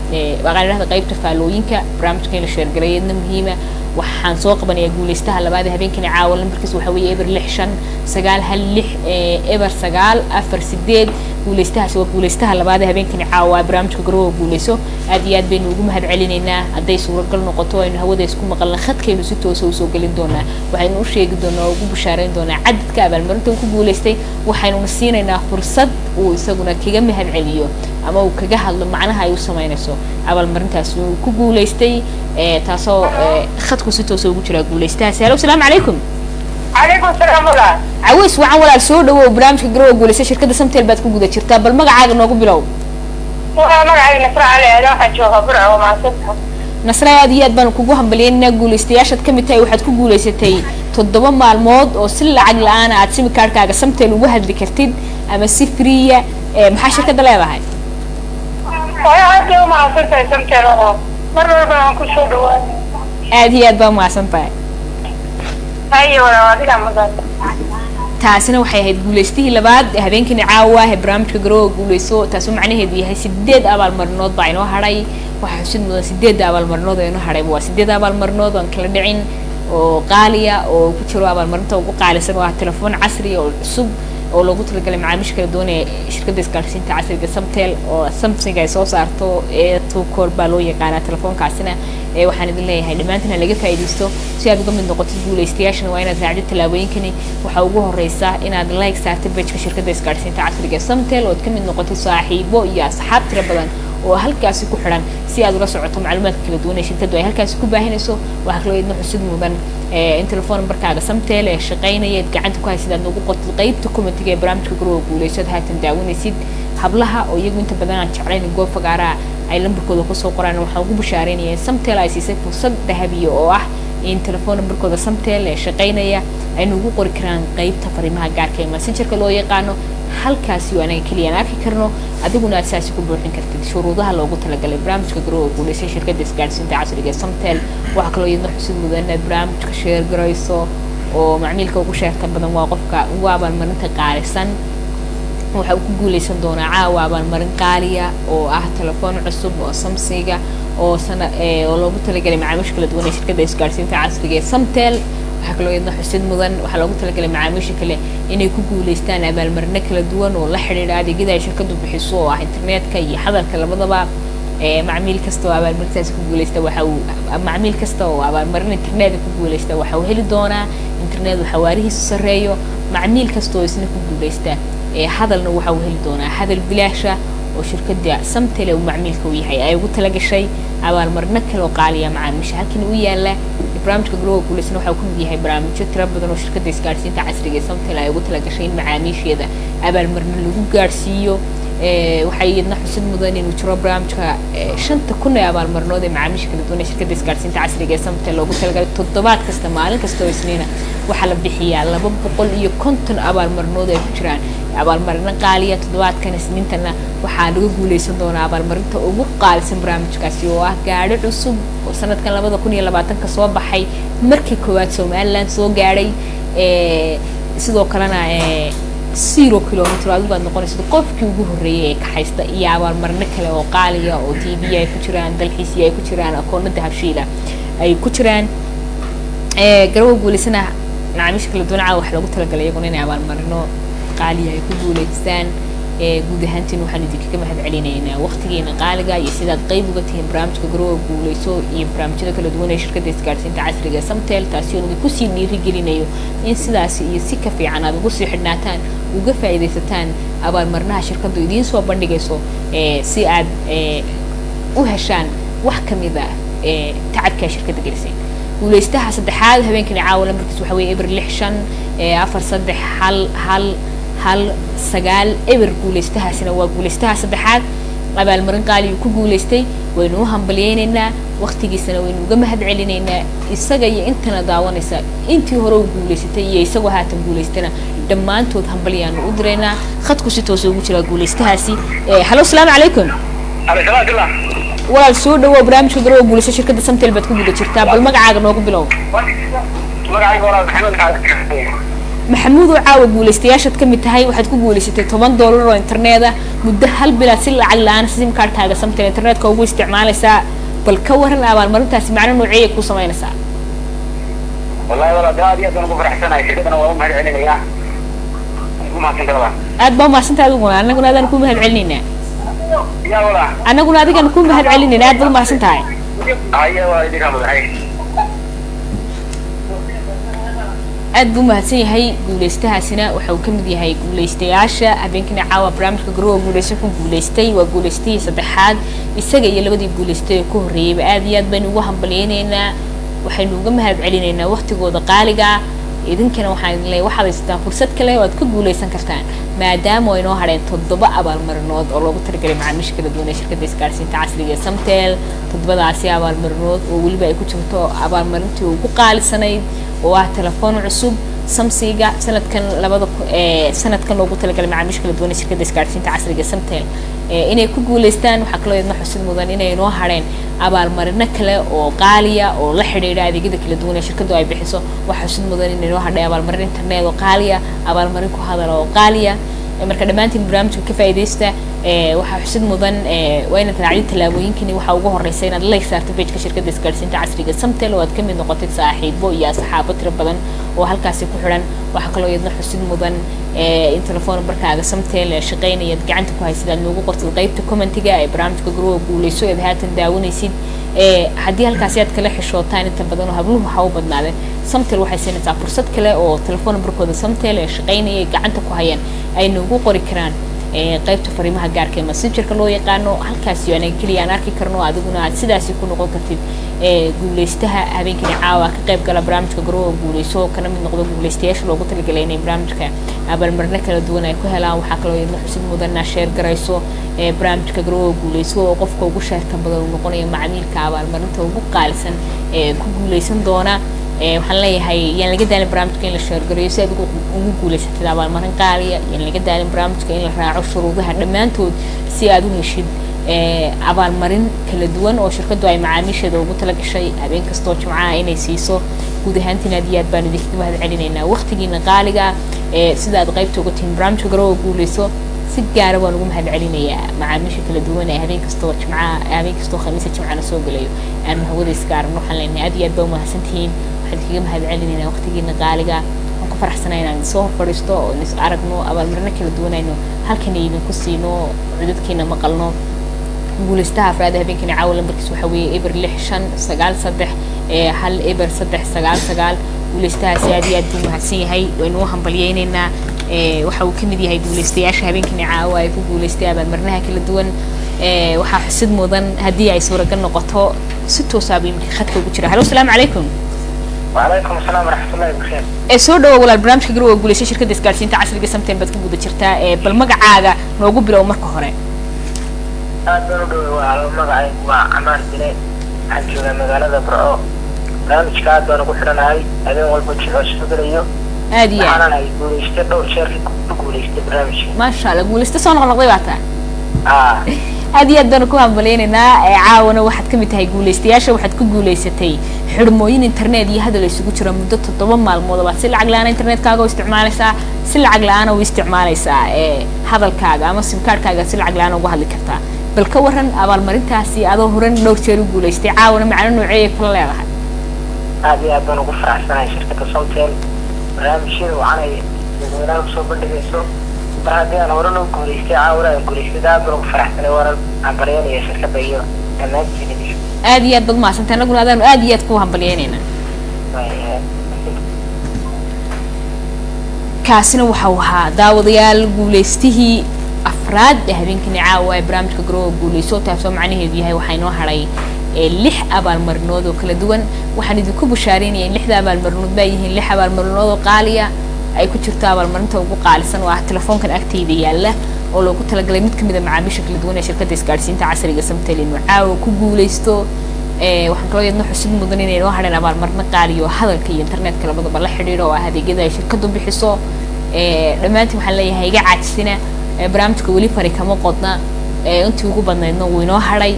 waqaalada qaybta faalooyinka barnaamijka la share gareeyna muhiima waxaan soo qabanayaa guuleystaha labaad habeenkii caawa lambarkiisu waxa weeye eber 6516 eber 948 guuleystahaas waa guuleystaha labaad habeenkii caawa barnaamijka garoow guuleyso aad iyo aad baynu ugu mahad celinaynaa haday suuragal noqoto aynu hawada isku maqalna khadkeenu si toos ah u soo galin doonaa waxaynu u sheegi doonaa ugu bushaareyn doonaa cadadka abaalmarinta uu ku guuleystay waxaynu siinaynaa fursad uu isaguna kaga mahad celiyo ama uu kaga hadlo macnaha ay u sameynayso abaalmarintaas uu ku guuleystay taasoo khadku si toos ah ugu jira guuleystaha assalaamu calaykum عليكم السلام ولا عويس وعن ولا سود وبرامج جرو جولس شركة سمتل بعد كوجودة شرطة بالمقعد نوقف بلو مقعد نصر عليه لا حد شوفه برا وما صدقه نصر هذه بان كوجوهم بلين نقول استياشة كم تاي واحد كوجولة ستاي تضمن مع الموض وصل عقل أنا عتسم كاركا سمتل وواحد ذكرتين أما سفرية محاشر كده لا هاي وعادي وما صدقه سمتل مرة ما كل شو دوان هذه بان ما سمتاي taasina waxay ahayd guuleystihii labaad habeenkii caawa barnaamijka garoow guuleyso taasoo macnaheedu yahay 8 abaalmarinood baa inoo haray waxa xusid mudan 8 abaalmarinood inoo haray waa 8 abaalmarinood oo kala dhicin oo qaaliya oo ku jiro abaalmarinta ugu qaalisan waa telefoon casri oo cusub oo loogu talagalay macaamiisha kala duwan ee shirkadda isgaarsiinta casriga Samtel oo Samsung ay soo saarto ee tukoor baa loo yaqaanaa telefoonkaasina waxaan idin leeyahay dhamaantina laga faa'iideysto si aad uga mid noqoto guuleystayaashana waa inaad raacdo talaabooyinkani waxa ugu horeysa inaad like saarto page-ka shirkadda isgaarsiinta casriga Samtel oo ka mid noqoto saaxiibo iyo asxaab tiro badan oo halkaasi ku xiran si aad ula socoto macluumaadka kala duwan ee shirkadu ay halkaasi ku baahinayso waxaa kaloo idin xusid mudan in telefoon nambarkaaga Samtel ee shaqaynaya gacanta ku haysid aad ugu qortid qaybta commentiga ee barnaamijka Garoowe Guuleyso haatan daawanaysid hablaha oo iyagu inta badan aan jeclayn goob fagaara ay lambarkooda ku soo qoraan waxaan ugu bashaareynaya in Samtel ay siisay fursad dahabiyo oo ah in telefoon nambarkooda Samtel ee shaqaynaya ay ugu qori karaan qaybta fariimaha gaarka ee messengerka loo yaqaano halkaasi oo anaga kaliya arki karno adiguna asaasi ku buuxin kartid shuruudaha loogu talagalay barnaamijka Garoowe Guuleyso shirkadda isgaarsiinta casriga ee Samtel waxa kaloo iyadna xusid mudan in barnaamijka share garayso oo macmiilka ugu sheerta badan waa qofka ugu abaalmarinta qaalisan waxa uu ku guuleysan doonaa caawa abaalmarin qaaliya oo ah telefoon cusub oo Samsung oo loogu talagalay macaamiisha kala duwan ee shirkadda isgaarsiinta casriga ee Samtel waxa kaloo iyadna xusid mudan waxa loogu talagalay macaamiisha kale inay ku guuleystaan abaalmarino kala duwan oo la xiriira adeegyada ay shirkadu bixiso oo ah internetka iyo hadalka labadaba macmiil kasta oo abaalmarintaas ku guuleysta waxa uu macmiil kasta oo abaalmarin internet ku guuleysta waxa uu heli doonaa internet xawaarihiisu sareeyo macmiil kasta oo isna ku guuleysta hadalna waxa uu heli doonaa hadal bilaasha oo shirkadda Samtel oo macmiilka uu yahay ay ugu talagashay abaalmarino kale oo qaaliya macaamiisha halkan uu yaala barnaamijka Garoowe Guuleyso waxa uu ku yahay barnaamijyo tiro badan oo shirkadda isgaarsiinta casriga ee Samtel ay ugu talagashay in macaamiisheeda abaalmarino lagu gaarsiiyo waxay iyadna xusid mudan inuu jiro barnaamijka 5,000 abaalmarinood ee macaamiisha kala duwan ee shirkadda isgaarsiinta casriga ee Samtel loogu talagalay toddobaad kasta maalin kasta oo isniina waxa la bixiyaa 250 abaalmarinood ay ku jiraan abaalmarino qaaliya toddobaadkan isniintana waxaa lagu guuleysan doonaa abaalmarinta ugu qaalisan barnaamijkaasi oo ah gaadhi cusub oo sanadkan 2020 ka soo baxay markii koowaad Somaliland soo gaadhay sidoo kalena 0 kilomitir adigu baad noqonaysid qofkii ugu horeeyay ee ka haysta iyo abaalmarino kale oo qaaliya oo TV ay ku jiraan dalxiisyo ay ku jiraan akoonada habshiila ay ku jiraan Garoowe Guuleyso macaamiisha kala duwan wax lagu talagalay iyaguna inay abaalmarino qaaliya ay ku guuleystaan guud ahaantiin waxaan idinkaga mahadcelinaynaa waqtigeena qaaliga iyo sidaad qayb uga tihiin barnaamijka Garoowe Guuleyso iyo barnaamijyada kala duwan ee shirkadda isgaarsiinta casriga ee Samtel taasi oo ku sii dhiirigelinayo in sidaas iyo si ka fiican aad ugu sii xidhnaataan uga faa'iideysataan abaalmarinaha shirkaddu idiin soo bandhigayso si aad u heshaan wax kamid ah tacabka shirkadda gelisay guuleystaha saddexaad habeenkii caawa lambarkiisu waxa weeye April 6 eber guuleystahaasina waa guuleystaha saddexaad abaalmarin qaali ku guuleystay waynu u hambalyeynaa waqtigiisana waynu uga mahadcelinaynaa isaga iyo intana daawanaysa intii hore u guuleysatay iyo isagoo haatan guuleystana dhammaantood hambalyaanu u direynaa khadku si toos ugu jira guuleystahaasi halo assalaamu calaykum walaal soo dhawow barnaamijka Garoowe Guuleyso shirkadda Samtel baad ku guda jirtaa bal magacaaga noogu bilow magacayga waa maxamuud oo caawa guuleystayaashaad ka mid tahay waxaad ku guuleysatay $10 oo internet ah muddo hal bil si lacag la'aan sim card-kaaga Samtel internetka ugu isticmaalaysaa bal ka waran abaalmarintaasi macna noocee ku sameynaysaa wallahi wala aad iyo aad ugu faraxsanahay shirkadana waa u mahadcelinayaa aad baa mahadsantahay anaguna aadaan ku mahadcelinaynaa يا ولا أنا أقول هذيك أنا كل ما هالعلني لا أدل ما سنتهاي أيوة هذيك هم هاي aad buu mahadsan yahay guuleystahaasina waxa uu kamid yahay guuleystayaasha habeenkii caawa barnaamijka Garoowe Guuleyso ku guuleystay waa guuleystay saddexaad isaga iyo labadii guuleystay ku horeeyay aad iyo aad baynu ugu hambalyeynaa waxaynu uga mahadcelinaynaa waqtigooda qaaliga idinkana waxaan leeyahay waxaad haystaan fursad kale oo aad ku guuleysan kartaan maadaama ay noo hareen 7 abaalmarinood oo loogu talagalay macaamiisha kala duwan ee shirkadda isgaarsiinta casriga ee Samtel 7daasi abaalmarinood oo waliba ay ku jirto abaalmarintii ugu qaalisanayd oo ah telefoon cusub Samsung sanadkan loogu talagalay macaamiisha kala duwan ee shirkadda isgaarsiinta casriga ee Samtel inay ku guuleystaan waxa kale oo xusid mudan inay noo hareen abaalmarino kale oo qaaliya oo la xiriira adeegyada kala duwan ee shirkaddu ay bixiso waxa xusid mudan inay noo hadhay abaalmarin internet oo qaaliya abaalmarin ku hadal oo qaaliya marka dhamaantiin barnaamijka ka faa'iideysta waxa xusid mudan waa inaad raacdo talaabooyinkani waxa ugu horeeyay inaad like saarto page-ka shirkadda isgaarsiinta casriga Samtel oo aad ka mid noqotid saaxiibo iyo asxaabo tiro badan oo halkaas ku xiran waxa kale oo iyadna xusid mudan in telefoon barkaaga Samtel ee shaqeynaya gacanta ku haysid aad noogu qortid qaybta commentiga ee barnaamijka Garoowe Guuleyso ee haatan daawanaysid haddii halkaas aad kala xishootaan inta badan oo habluhu waxa u badnaadeen Samtel waxay siinaysaa fursad kale oo telefoon barkooda Samtel ee shaqeynaya gacanta ku hayaan ay noogu qori karaan qaybta fariimaha gaarka ee messengerka loo yaqaano halkaasi anaga kaliya aan arki karno adiguna aad sidaasi ku noqon kartid guuleystaha habeenkii caawa ka qayb gala barnaamijka garoowa guuleyso kana mid noqdo guuleystayaasha loogu talagalay inay barnaamijka abaalmarino kala duwan ay ku helaan waxaa kaloo iyadna xusid mudan share garayso barnaamijka garoowa guuleyso oo qofka ugu sheerka badan uu noqonayo macmiilka abaalmarinta ugu qaalisan ee ku guuleysan doona waxaan leeyahay yaan laga daalin barnaamijka in la sheergareeyo si aad ugu guuleysatid abaalmarin qaaliya yaan laga daalin barnaamijka in la raaco shuruudaha dhammaantood si aad u heshid abaalmarin kala duwan oo shirkadu ay macaamiisheeda ugu tala gashay habeen kastoo jimcaha inay siiso guud ahaantiin aad iyo aad baan idinkaga mahad celinaynaa waqtigiina qaaliga sida aad qaybta uga tihiin barnaamijka garoowa guuleyso si gaara waan ugu mahad celinayaa macaamiisha kala duwan ee habeen kastoo jimcaha habeen kastoo khamiisa jimcana soo galayo aan hawada iska aragno waxaan leenahay aad iyo aad baa u mahadsantihiin waxaan kaga mahad celinaynaa waqtigiina qaaliga waan ku faraxsanahay inaan soo fadhiisto oo is aragno abaalmarino kala duwan aynu halkan idinku siino codadkiina maqalno guuleystaha afraad habeenkani caawa lambarkiis waxa weeye eber 6593 hal eber 399 guuleystahaasi aad iyo aad buu mahadsan yahay waynu u hambalyaynaynaa waxa uu ka mid yahay guuleystayaasha habeenkani caawa ay ku guuleystay abaalmarinaha kala duwan waxaa xusid mudan haddii ay suuragal noqoto si toosaaba iminka khadka ugu jira halo asalaamu calaykum وعليكم السلام ورحمة الله وبركاته. soo dhawo walaal barnaamijka garoowa guuleyso shirkadda isgaarsiinta casriga samteen baad ku guda jirtaa bal magacaaga noogu bilow marka hore aad baan u dhaway waa magacaygu waa Camaar Dine waxaan joogaa magaalada Burco barnaamijka aad baan ugu xidhanahay habeen walba jiro soo galayo aad iyo waxaan ahay guuleystay dhowr jeer ku guuleystay barnaamijka maasha Allah guuleystay soo noqday baa taa aad iyo aad baan ku hambaleynaynaa caawana waxaad ka mid tahay guuleystayaasha waxaad ku guuleysatay xirmooyin internet iyo hadal isugu jira muddo 7 maalmood baad si lacag la'aan internetkaaga u isticmaalaysaa si lacag la'aan u isticmaalaysaa hadalkaaga ama sim cardkaaga si lacag la'aan ugu hadli kartaa bal ka waran abaalmarintaasi adoo horan dhowr jeer u guuleystay caawana macna noocee ay kula leedahay aad iyo aad baan ugu faraxsanahay shirkadda Somtel barnaamijyada waxaan ay dadweynaha soo bandhigayso بعدين أنا ورنا كوريستي عاورة كوريستي ده بروح فرحتني ورا عبريان يا شركة بيو أنا جيني آديات بالماس أنت نقول هذا آديات كوهم بليانينا كاسنا وحوها داوديال قوليستيه أفراد هذين كنا عاوة برامج كجرو قوليسو تفسو معنيه هذه هاي وحينو هراي اللح أبال مرنود وكل دوان وحندي كوب شارين يعني اللح ده أبال مرنود بايه اللح أبال مرنود قالية ay ku jirto abaalmarinta ugu qaalisan waa telefoonkan agteyda yaala oo loogu talagalay mid kamid ah macaamiisha kala duwan ee shirkadda isgaarsiinta casriga Samtel inuu caawa ku guuleysto waxaan kaloo yadna xusid mudan inay noo hadheen abaalmarino qaaliyo hadalka iyo internetka labadaba la xiriiro oo adeegyada ay shirkaddu bixiso dhammaantiin waxaan leeyahay iga caajisina barnaamijka weli fari kama qodna intii ugu badnaydna wuu inoo hadhay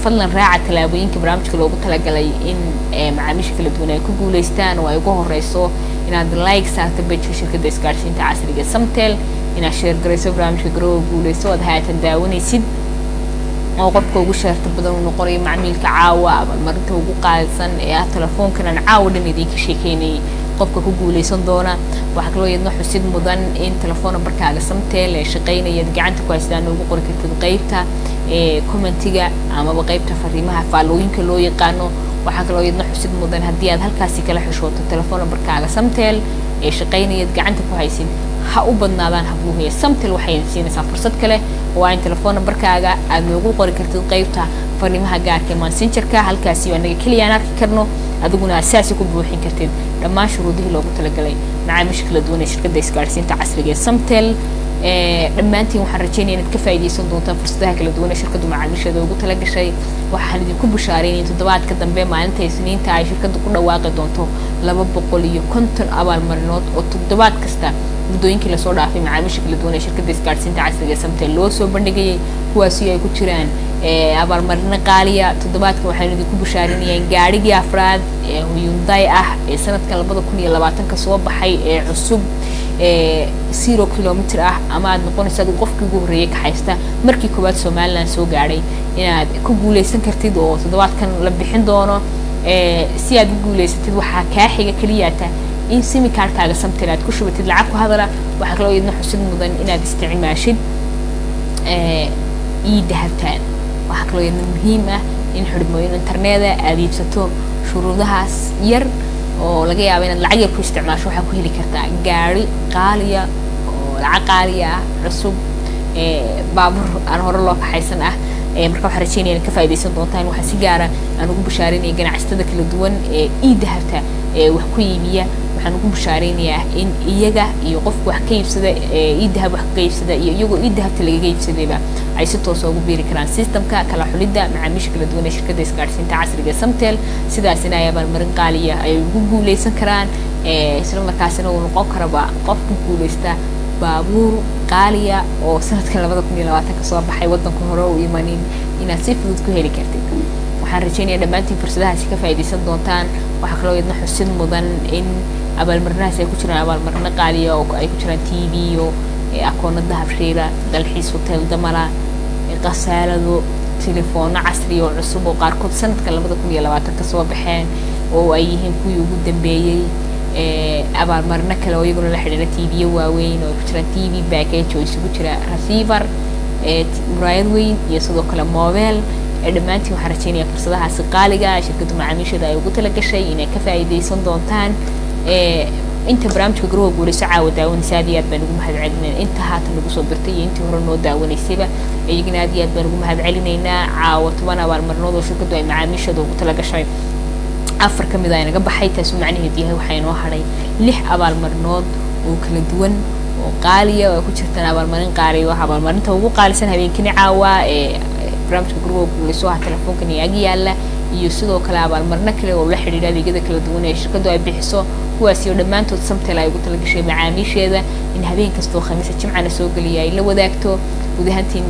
fadlan raaca talaabooyinka barnaamijka loogu talagalay in macaamiisha kala duwan ay ku guuleystaan oo ay ugu horeyso inaad like saarto page shirkadda isgaarsiinta casriga Samtel inaad share garayso barnaamijka garoowa guuleyso aad haatan daawanaysid oo qofka ugu sheerta badan uu noqonayo macmiilka caawa abaalmarinta ugu qaalisan ee telefoonkan aan caawa dhan idinka sheekeynay qofka ku guuleysan doona waxa kaloo yadna xusid mudan in telefoon barkaaga Samtel ee shaqeynaya gacanta ku haystaan ugu qori kartid qaybta commentiga ama qaybta fariimaha faalooyinka loo yaqaano waxa kaloo yadna xusid mudan haddii aad halkaasi kala xishooto telefoon barkaaga Samtel ee shaqeynaya gacanta ku haysin ha u badnaadaan habluhu Samtel waxay siinaysaa fursad kale oo aan telefoon barkaaga aad noogu qori kartid qaybta fariimaha gaarka ee messengerka halkaasi waa naga kaliya aan arki karno adiguna asaasi ku buuxin kartid dhammaan shuruudihii loogu talagalay macaamiisha kala duwan ee shirkadda isgaarsiinta casriga ee Samtel dhammaantiin waxaan rajaynayaa inaad ka faa'iideysan doontaan fursadaha kala duwan ee shirkaddu macaamiisheeda ugu tala gashay waxaan idinku bushaareynay toddobaadka dambe maalinta Isniinta ay shirkaddu ku dhawaaqi doonto 250 abaalmarinood oo toddobaad kasta muddooyinkii la soo dhaafay macaamiisha kala duwan ee shirkadda isgaarsiinta casriga ee Samtel loo soo bandhigayay kuwaasi ay ku jiraan abaalmarino qaaliya toddobaadka waxaan idinku bushaareynayaan gaarigii afraad ee Hyundai ah ee sanadka 2020 soo baxay ee cusub 0 kilomitir ah ama aad noqonaysaa qofkii ugu horeeyay ka haysta markii koowaad Soomaaliland soo gaaray inaad ku guuleysan kartid oo toddobaadkan la bixin doono si aad u guuleysatid waxa ka xiga kaliyaata in sim cardkaaga Samtel aad ku shubatid lacag ku hadala waxa kaloo idin xusid mudan inaad isticmaashid dahabtaan waxa kaloo idin muhiim ah in xirmooyin internet aad iibsato shuruudahaas yar oo laga yaabo inaad lacag yar ku isticmaasho waxa ku heli kartaa gaari qaaliya oo lacag qaaliya cusub baabuur aan hore loo kaxaysan ah marka waxaan rajeynaya in ka faa'iideysan doontaan waxaan si gaara aan ugu bashaarinaya ganacsatada kala duwan ee dahabta wax ku iibiya waxaan ugu bashaareynaya in iyaga iyo qofka wax ka iibsada dahab wax ka iibsada iyo iyagoo dahabta laga iibsadayba ay si toos ugu biiri karaan systemka kala xulidda macaamiisha kala duwan ee shirkadda isgaarsiinta casriga Samtel sidaasina ay abaalmarin qaaliya ay ugu guuleysan karaan isla markaasina uu noqon karaba qof ku guuleysta baabuur qaaliya oo sanadkan 2020 ka soo baxay wadanka hore u imanin inaad si fudud ku heli kartid waxaan rajeynayaa dhammaantiin fursadahaasi ka faa'iideysan doontaan waxa kale oo idin xusid mudan in abaalmarinahaas ay ku jiraan abaalmarino qaaliya oo ay ku jiraan TV iyo akoonada habsheela dalxiis hotel damala qasaalado telefoonno casri oo cusub oo qaarkood sanadka 2020 ka soo baxeen oo ay yihiin kuwii ugu dambeeyay abaalmarino kale oo iyaguna la xiriira TV waaweyn oo ku jira TV package oo isugu jira receiver muraayad weyn iyo sidoo kale mobile dhammaantiin waxaan rajeynayaa fursadahaasi qaaliga shirkadda macaamiishada ay ugu talagashay inay ka faa'iideysan doontaan inta barnaamijka garooga guuleyso caawa daawanaysa aad iyo aad baan ugu mahadcelinaynaa inta haatan nagu soo birtay iyo intii hore noo daawanaysayba iyagana aad iyo aad baan ugu mahadcelinaynaa caawa 10 abaalmarinood oo shirkaddu ay macaamiishada ugu talagashay 4 ka mid ah naga baxay taas macnaheedu yahay waxa inoo haray 6 abaalmarinood oo kala duwan oo qaaliya oo ku jirtaan abaalmarin qaali oo abaalmarinta ugu qaalisan habeenkii caawa barnaamijka garooga guuleyso ah telefoonkan iyaga yaala iyo sidoo kale abaalmarino kale oo la xiriira adeegyada kala duwan ee shirkaddu ay bixiso kuwaas iyo dhammaantood Samtel ay ugu talagashay macaamiisheeda in habeen kasta khamiis jimcana soo galiya ay la wadaagto guud ahaantiin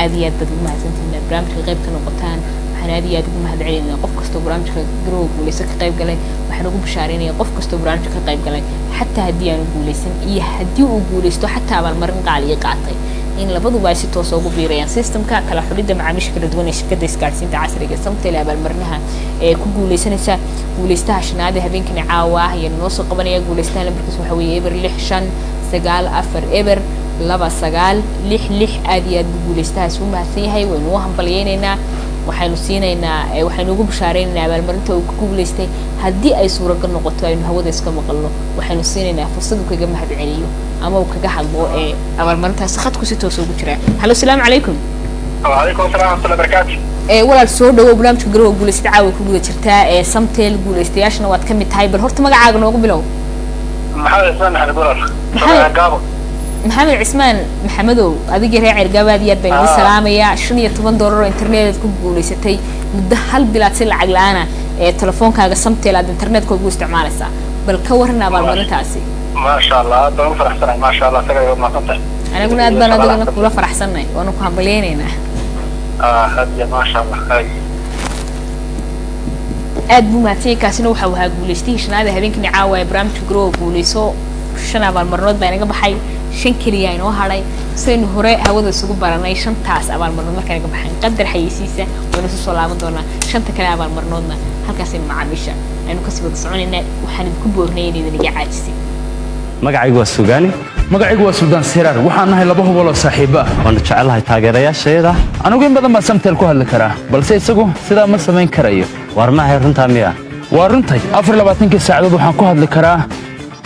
aad iyo aad ugu mahadsantihiin barnaamijka qayb ka noqotaan waxaan aad iyo aad ugu mahadcelinayaa qof kasta barnaamijka garooga guuleyso ka qayb galay waxaan ugu bashaareynaya qof kasta barnaamijka ka qayb galay xataa haddii aan guuleysan iyo haddii uu guuleysto xataa abaalmarin qaali qaatay in labaduba ay si toos ugu biirayaan systemka kala xulidda macaamiisha kala duwan ee shirkadda isgaarsiinta casriga Samtel abaalmarinaha ku guuleysanaysa guuleystaha shanaad ee habeenkii caawa ah iyo noo soo qabanaya guuleystaha lambarkiisu waxa weeye eber 6594 eber 2966 aad iyo aad guuleystahaas u mahadsan yahay waynu u hambalyeynaa waxaynu siinaynaa waxaynu ugu bashaareynaa abaalmarinta uu ku guuleystay haddii ay suuragal noqoto aynu hawada iska maqalno waxaynu siinaynaa fursad uu kaga mahadceliyo ama uu kaga hadlo abaalmarintaas khadku si toos ugu jira hallo salaamu calaykum وعليكم السلام ورحمة الله وبركاته walaal soo dhawow barnaamijka garooga guuleysta caawa ku guda jirtaa Samtel guuleystayaashana waad ka mid tahay bal horta magacaaga noogu bilow maxamed cismaan maxamedow adiga reer cirgabaad iyo baan idin salaamayaa $15 oo internet ku guuleysatay muddo hal bilaad si lacag la'aan ah telefoonkaaga Samtel aad internetka ugu isticmaalaysaa bal ka waran abaalmarintaasi ما شاء الله أنا فرحسنا ما شاء الله تقريبا ما قطع أنا قلنا أدبنا أدبنا كلها فرحسنا وأنا كهمبلينينا هذه ما شاء الله هاي أدبو ما تيجي كاسينو وحوها قوليستي شن هذا هبينك نعاوة برامج جروب قوليسو شن أبغى المرات بينك بحي شن كريان وهاي سين هراء هذا السوق براني شن تاس أبغى المرات ما كانك بحي قدر حيسيسة ونسوا صلاة مدونا شن تكلم أبغى المراتنا هل كاسين مع بيشة إنه كسبت صعون إن وحنا بكبر هني اللي جا عاجزين magacaygu waa suugaani magacaygu waa suldaan siraar waxaan nahay laba hubal oo saaxiibo ah waan jecelahay taageerayaashayda anigu in badan baan Samtel ku hadli karaa balse isagu sidaa ma samayn karayo war ma hay runtaa miya waa runtay 24 saacadood waxaan ku hadli karaa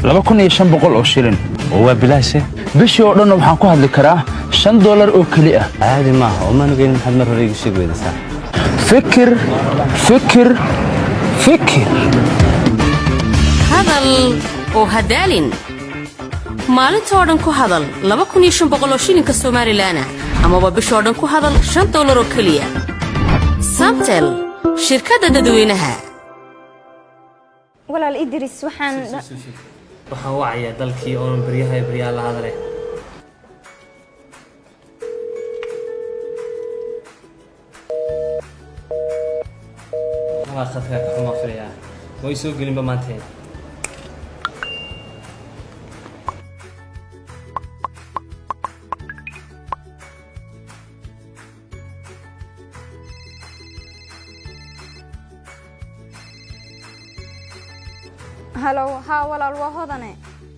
2500 oo shilin oo waa bilaash bishii oo dhan waxaan ku hadli karaa $5 oo kali ah caadi ma aha oo ma nugeyn maxaad mar hore igu sheeg weydaysaa fikir hadal oo hadaalin maalinta oo dhan ku hadal 2500 oo shilinka Soomaaliland amaba bisha oo dhan ku hadal $5 oo kaliya Samtel shirkadda dadweynaha walaal Idris waxaan wacaya dalkii oo bariyaha la hadalay waa khadka ka xuma filayaa way soo gelin ba maanteen هلو ها walaal waa hodane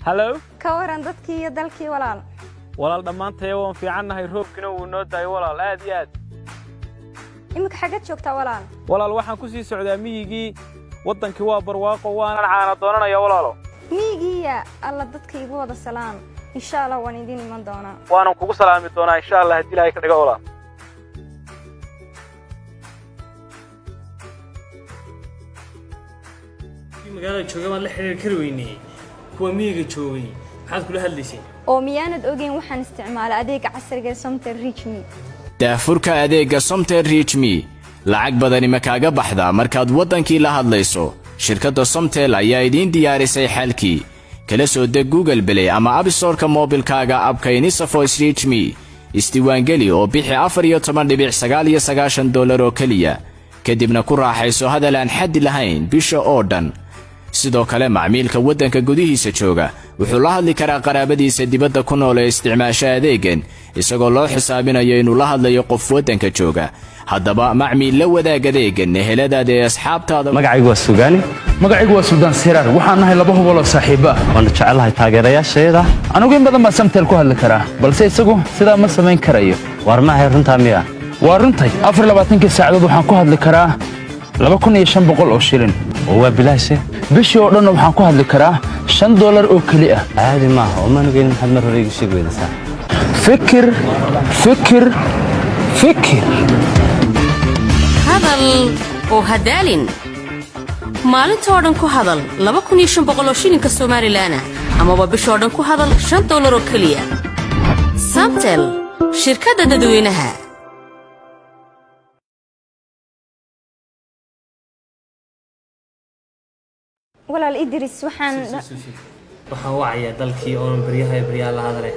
hallo ka waran dadkii iyo dalkii walaal dhammaantay waan fiicannahay roobkina wuu noo daay walaal aad iyo aad imika xagad joogtaa walaal waxaan ku sii socdaa miyigii wadankii waa barwaaqo waana caana doonanaya walaalo miyigiiya alla dadka igu wada salaan insha allah waan idin iman doonaa waanan kugu salaami doonaa insha allah haddii ilaahay ka dhigo walaal magaalada jooga waan la xiriir kari weynay kuwa miyiga joogay maxaad kula hadlaysay oo miyaanad ogeyn waxaan isticmaalaa adeega casriga ee Somtel Reach Me daafurka adeega Somtel Reach Me lacag badani ma kaaga baxdaa markaad waddankii la hadlayso shirkadda Somtel ayaa idiin diyaarisay xalkii kala soo deg Google Play ama App Store-ka moobilkaaga abka Inisa Voice Reach Me isdiiwaangeli oo bixi $14.99 oo kaliya kadibna ku raaxayso hadal aan xad lahayn bisha oo dhan sidoo kale macmiilka waddanka gudihiisa jooga wuxuu la hadli karaa qaraabadiisa dibadda ku nool ee isticmaasha adeegan isagoo loo xisaabinayo inuu la hadlayo qof waddanka jooga haddaba macmiil la wadaag adeegan eheladaada ee asxaabtaada magacaygu waa sugaani magacaygu waa suldaan siraar waxaan nahay laba hubal oo saaxiibo ah waan jecelahay taageerayaasheeda anigu in badan baan Somtel ku hadli karaa balse isagu sidaa ma samayn karayo war ma ahay runtaa miya waa runtay 24 saacadood waxaan ku hadli karaa 2500 oo shilin oo waa bilaashe bishii oo dhan waxaan ku hadli karaa $5 oo kali ah caadi ma aha oo ma ogeyn maxaad mar hore igu sheegi weydiisaa fikir hadal oo hadaalin maalintoo dhan ku hadal 2500 oo shilinka Soomaaliland amaba bishoo dhan ku hadal $5 oo kaliya Somtel shirkadda dadweynaha walaal Idris waxaan wacayaa dalkii oo baryaha la hadalay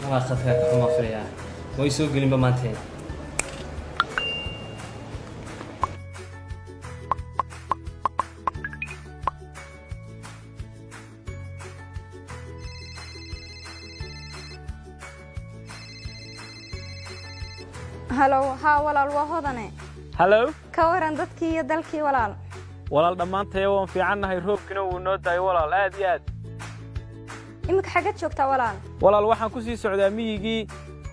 waa khadka ka xuma filayaa way soo gelin ba maanta halo haa walaal waa hodane halo ka waran dadkii iyo dalkii walaal walaal dhammaantay waan fiicannahay roobkina wuu noo daay walaal aad iyo aad imika xagga joogtaa walaal walaal waxaan ku sii socdaa miyigii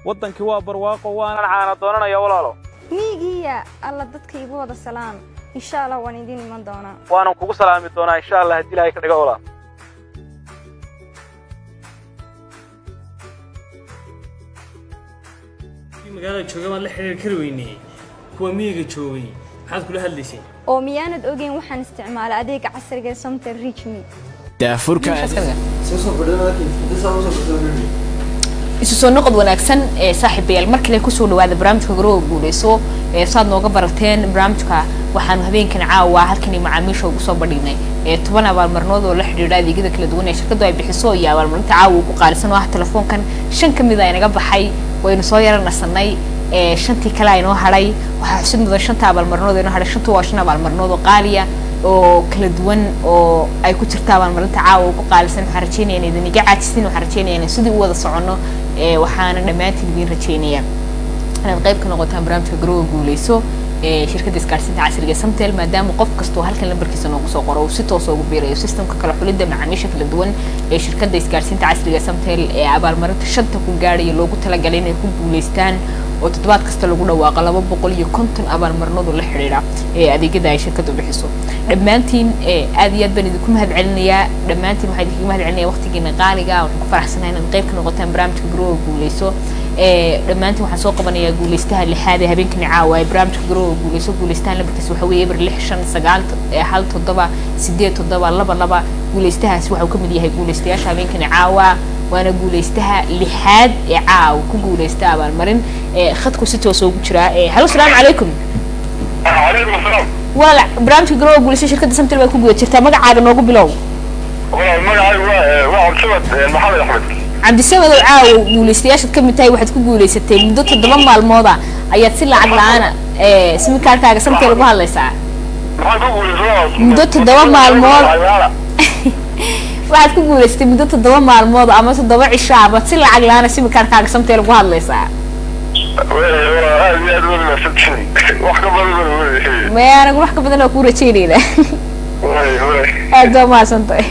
waddankii waa barwaaqo waanan caana doonanaya walaalo miyigiiya alla dadka igu wada salaan insha allah waan idin iman doonaa waanan kugu salaami doonaa insha allah haddii ilaahay ka dhigo walaal magaalada jooga waan la xiriir kari weynay kuwa miyiga joogay maxaad kula hadlaysay oo miyaanad ogeyn waxaan isticmaalaa adeega casriga ee Somtel Reach Me daafurka isu soo noqod wanaagsan ee saaxiibayaal markale ku soo dhawaada barnaamijka garooga guuleyso ee saad nooga barateen barnaamijka waxaan habeenkan caawa halkan macaamiisha ugu soo badhinay 10 abaalmarinood oo la xiriira adeegyada kala duwan ee shirkadu ay bixiso iyo abaalmarinta caawa ugu qaalisan oo ah telefoonkan 5 kamid ah inaga baxay waynu soo yaranasanay shantii kale ay noo haray waxa xusid mudan 5 abaalmarinood inoo haray 5 waa 5 abaalmarinood oo qaaliya oo kala duwan oo ay ku jirtaa abaalmarinta caawa ugu qaalisan waxaan rajeynayaa in idin gacaajisin waxaan rajeynayaa in sidii u wada socono waxaana dhammaantiin idin rajeynayaa inaad qayb ka noqotaan barnaamijka garooga guuleyso shirkadda isgaarsiinta casriga ee Somtel maadaama qof kasta oo halkan lambarkiisa noogu soo qoro si toos ugu biirayo systemka kala xulidda macaamiisha kala duwan ee shirkadda isgaarsiinta casriga ee Somtel ee abaalmarinta 5 ku gaadhay loogu talagalay inay ku guuleystaan oo toddobaad kasta lagu dhawaaqo 250 abaalmarinood oo la xiriira adeegyada ay shirkaddu bixiso dhammaantiin aad iyo aad baan idinku mahadcelinayaa dhammaantiin waxaan idinku mahadcelinayaa waqtigiina qaaliga waxaan ku faraxsanahay inaad qayb ka noqotaan barnaamijka garooga guuleyso dhammaantiin waxaan soo qabanayaa guuleystaha lixaad ee habeenkan caawa ee barnaamijka garooga guuleyso guuleystaan lambarkiisa waxa weeye eber 659 guuleystahaasi waxa uu ka mid yahay guuleystayaasha habeenkan caawa waana guuleystaha lixaad ee caawa ku guuleysta abaalmarin khadku si toos ugu jira halo salaamu calaykum calaykum asalaam wala barnaamijka garooga guuleyso shirkadda Somtel bay ku guda jirtaa magacaaga noogu bilow magacaygu waa Cabdisamad Maxamed Axmed cabdisamad oo caawa guuleystayaasha ka mid tahay waxaad ku guuleysatay muddo 7 maalmood ah ayaad si lacag la'aan sim card-kaaga Somtel ugu hadlaysaa muddo 7 maalmood waxaad ku guuleysatay muddo 7 maalmood ama 7 cisho ama si lacag la'aan sim card-kaaga Somtel ugu hadlaysaa ma anagu wax ka badan oo ku rajeynayna aad baa mahadsantahay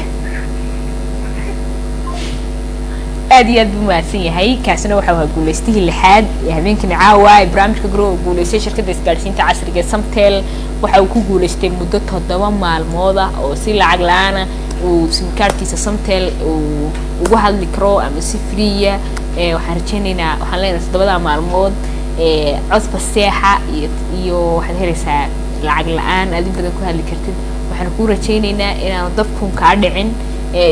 aad iyo aad buu mahadsan yahay kaasina waxa uu guuleystihii lixaad ee habeenkii caawa ee barnaamijka Grow guuleystay shirkadda isgaarsiinta casriga ee Samtel waxa uu ku guuleystay muddo 7 maalmood ah oo si lacag la'aan ah uu simkaarkiisa Samtel uu ugu hadli karo ama si free ah waxaan rajaynaynaa waxaan leenahay 7 maalmood cod faseexa iyo waxaad helaysaa lacag la'aan aad badan ku hadli kartid waxaan ku rajaynaynaa inaan dadku ka dhicin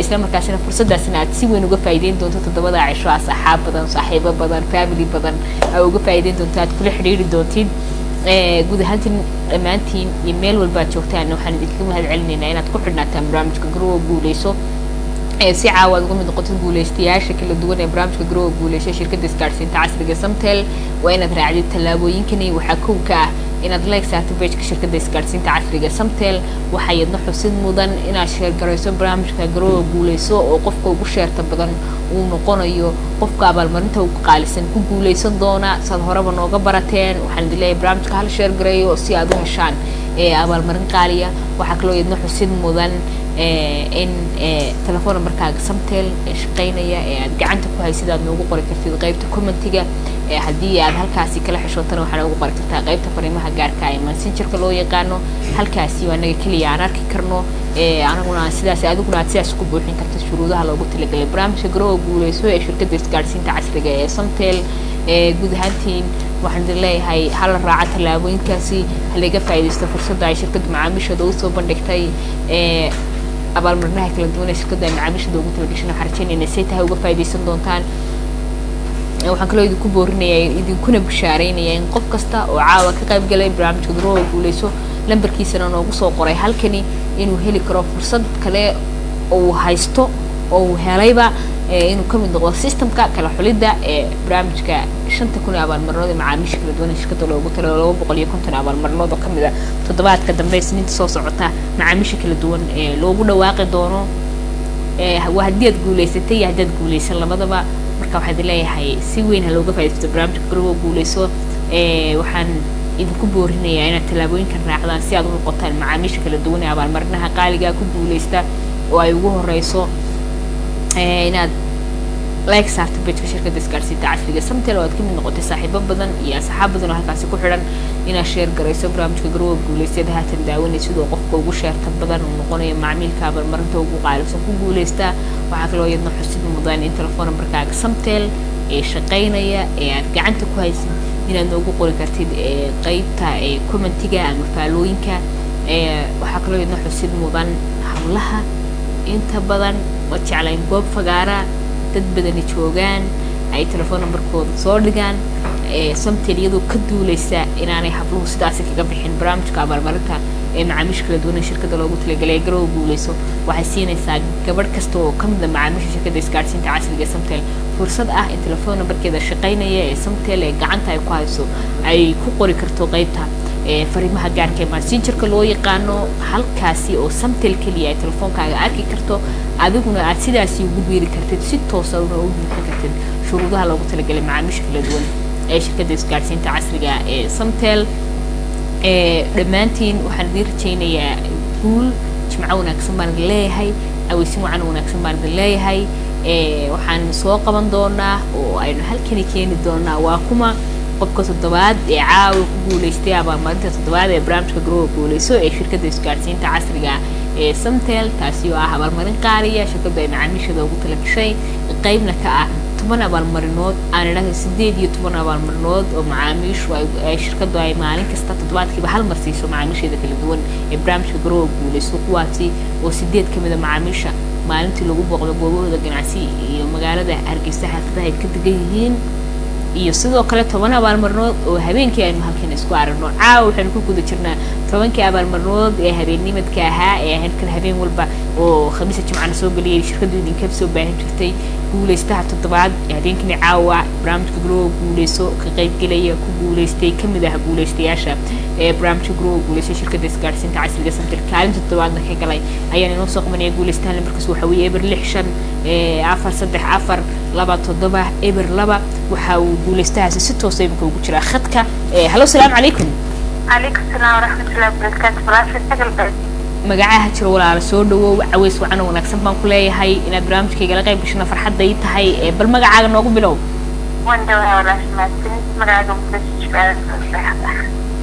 isla markaasina fursadaasina aad si weyn uga faa'iideyn doonto 7 cisho asxaab badan saaxiibo badan family badan aad uga faa'iideyn doonto aad kula xiriiri doontid guud ahaan dhammaantiin iyo meel walba joogtaan waxaan idinkaga mahadcelinaynaa inaad ku xidhnaataan barnaamijka Grow guuleyso si caawad uga mid noqotid guuleystayaasha kala duwan ee barnaamijka Grow guuleysay shirkadda isgaarsiinta casriga Samtel waa inaad raacdid tallaabooyinkani waxa kow ka ah inaad like saarto page-ka shirkadda isgaarsiinta casriga Samtel waxa yadna xusid mudan inaad share garayso barnaamijka Grow guuleyso oo qofka ugu sheerta badan uu noqonayo qofka abaalmarinta ugu qaalisan ku guuleysan doona sad horeba nooga barateen waxaan dileeyahay barnaamijka hal share gareeyo si aad u heshaan abaalmarin qaaliya waxa kale oo yadna xusid mudan in telefoon numberkaaga Samtel shaqeynaya aad gacanta ku haysid aad noogu qori kartid qaybta commentiga haddii aad halkaasi kala xishootana waxaad ugu qori kartaa qaybta fariimaha gaarka ah ee messengerka loo yaqaano halkaasi waa naga kaliya aan arki karno anaguna sidaas adiguna sidaas ku buuxin karto shuruudaha loogu talagalay barnaamijka Grow guuleyso ee shirkadda isgaarsiinta casriga ee Samtel guud ahaantiin waxaan leeyahay hal raaca tallaabooyinkaasi halaga faa'iideysto fursadda ay shirkadda macaamiishada u soo bandhigtay abaalmarinaha kala duwan ee shirkadda macaamiishada ugu talagashay waxaan rajaynaynaa si tahay uga faa'iideysan doontaan waxaan kaloo idinku boorinayaa idinkuna bishaareynaya in qof kasta oo caawa ka qayb galay barnaamijka Grow guuleyso lambarkiisana noogu soo qoray halkani inuu heli karo fursad kale oo haysto oo helayba inuu ka mid noqdo systemka kala xulidda ee barnaamijka 5,000 abaalmarinood ee macaamiisha kala duwan shirkadda loogu talagalay 250 abaalmarinood oo ka mid ah toddobaadka dambe isniinta soo socota macaamiisha kala duwan ee loogu dhawaaqi doono waa haddii aad guuleysatay iyo haddii aad guuleysan labadaba marka waxaan leeyahay si weyn ha looga faa'iideysto barnaamijka Grow guuleyso waxaan idinku boorinayaa inaad tallaabooyinkan raacdaan si aad u noqotaan macaamiisha kala duwan ee abaalmarinaha qaaliga ku guuleysta oo ay ugu horeyso inaad like saarto page-ka shirkadda isgaarsiinta casriga Samtel oo aad ka mid noqotay saaxiibo badan iyo asxaab badan oo halkaasi ku xidhan inaad share garayso barnaamijka Grow guuleysay haatan daawanayso sidoo qofka ugu sheerta badan uu noqonayo macaamilka abaalmarinta ugu qaalisan ku guuleysta waxa kale oo yadna xusid mudan in telefoon numberkaaga Samtel ee shaqeynaya ee aad gacanta ku haysid inaad noogu qori kartid qaybta commentiga ama faalooyinka waxa kale oo yadna xusid mudan hablaha inta badan wajaclayn goob fagaara dad badan joogaan ay telefoon numberkooda soo dhigaan Samtel iyadoo ka duuleysa inaanay habluhu sidaas kaga bixin barnaamijka abaalmarinta ee macaamiisha kala duwan ee shirkadda loogu talagalay Grow guuleyso waxay siinaysaa gabadh kasta oo ka mid ah macaamiisha shirkadda isgaarsiinta casriga ee Samtel fursad ah in telefoon numberkeeda shaqeynaya ee Samtel ee gacanta ay ku hayso ay ku qori karto qaybta fariimaha gaarka ee messengerka loo yaqaano halkaasi oo Samtel kaliya ay telefoonkaaga arki karto adiguna aad sidaasi ugu biiri kartid si toos ah ugu buuxin kartid shuruudaha loogu talagalay macaamiisha kala duwan ee shirkadda isgaarsiinta casriga ee Samtel dhammaantiin waxaan idin rajaynayaa guul jimco wanaagsan baan leeyahay aweysin wacan wanaagsan baan leeyahay waxaan soo qaban doonaa oo aynu halkani keeni doonaa waa kuma qofka toddobaad ee caawa ku guuleystay abaalmarinta toddobaad ee barnaamijka Grow guuleyso ee shirkadda isgaarsiinta casriga ee Samtel taasi oo ah abaalmarin qaaliya shirkadda ay macaamiishada ugu talagashay qaybna ka ah 10 abaalmarinood aan idhaahdo 18 abaalmarinood oo macaamiishu ay shirkaddu ay maalin kasta toddobaadkiiba hal mar siiso macaamiisheeda kala duwan ee barnaamijka Grow guuleyso kuwaasi oo 8 ka mid ah macaamiisha maalintii lagu booqdo goobahooda ganacsi iyo magaalada Hargeysa xaafadaha ay ka degan yihiin iyo sidoo kale 10 abaalmarinood oo habeenkii aynu halkan isku aragno caawa waxaan ku guda jirnaa 10 abaalmarinood ee habeennimadka ahaa ee halkan habeen walba oo khamiista jimcaha soo galiyay shirkaddu idinka soo baahin jirtay guuleystaha toddobaad ee habeenkii caawa barnaamijka Grow guuleyso ka qayb galaya ku guuleystay kamid ah guuleystayaasha ee barnaamijka Grow guuleysay shirkadda isgaarsiinta casriga Samtel kaalinta toddobaadna ka galay ayaan inoo soo qabanaya guuleystaha lambarkiisu waxa weeye eber 65 eber 2 waxa uu guuleystahaasi si toos ah ugu jira khadka hallo salaamu calaykum عليكم السلام ورحمة الله وبركاته. براشة تقل magacaha jiro walaala soo dhawow caways wacan wanaagsan baan ku leeyahay inaad barnaamijkayga la qayb gashana farxadda ii tahay bal magacaaga noogu bilow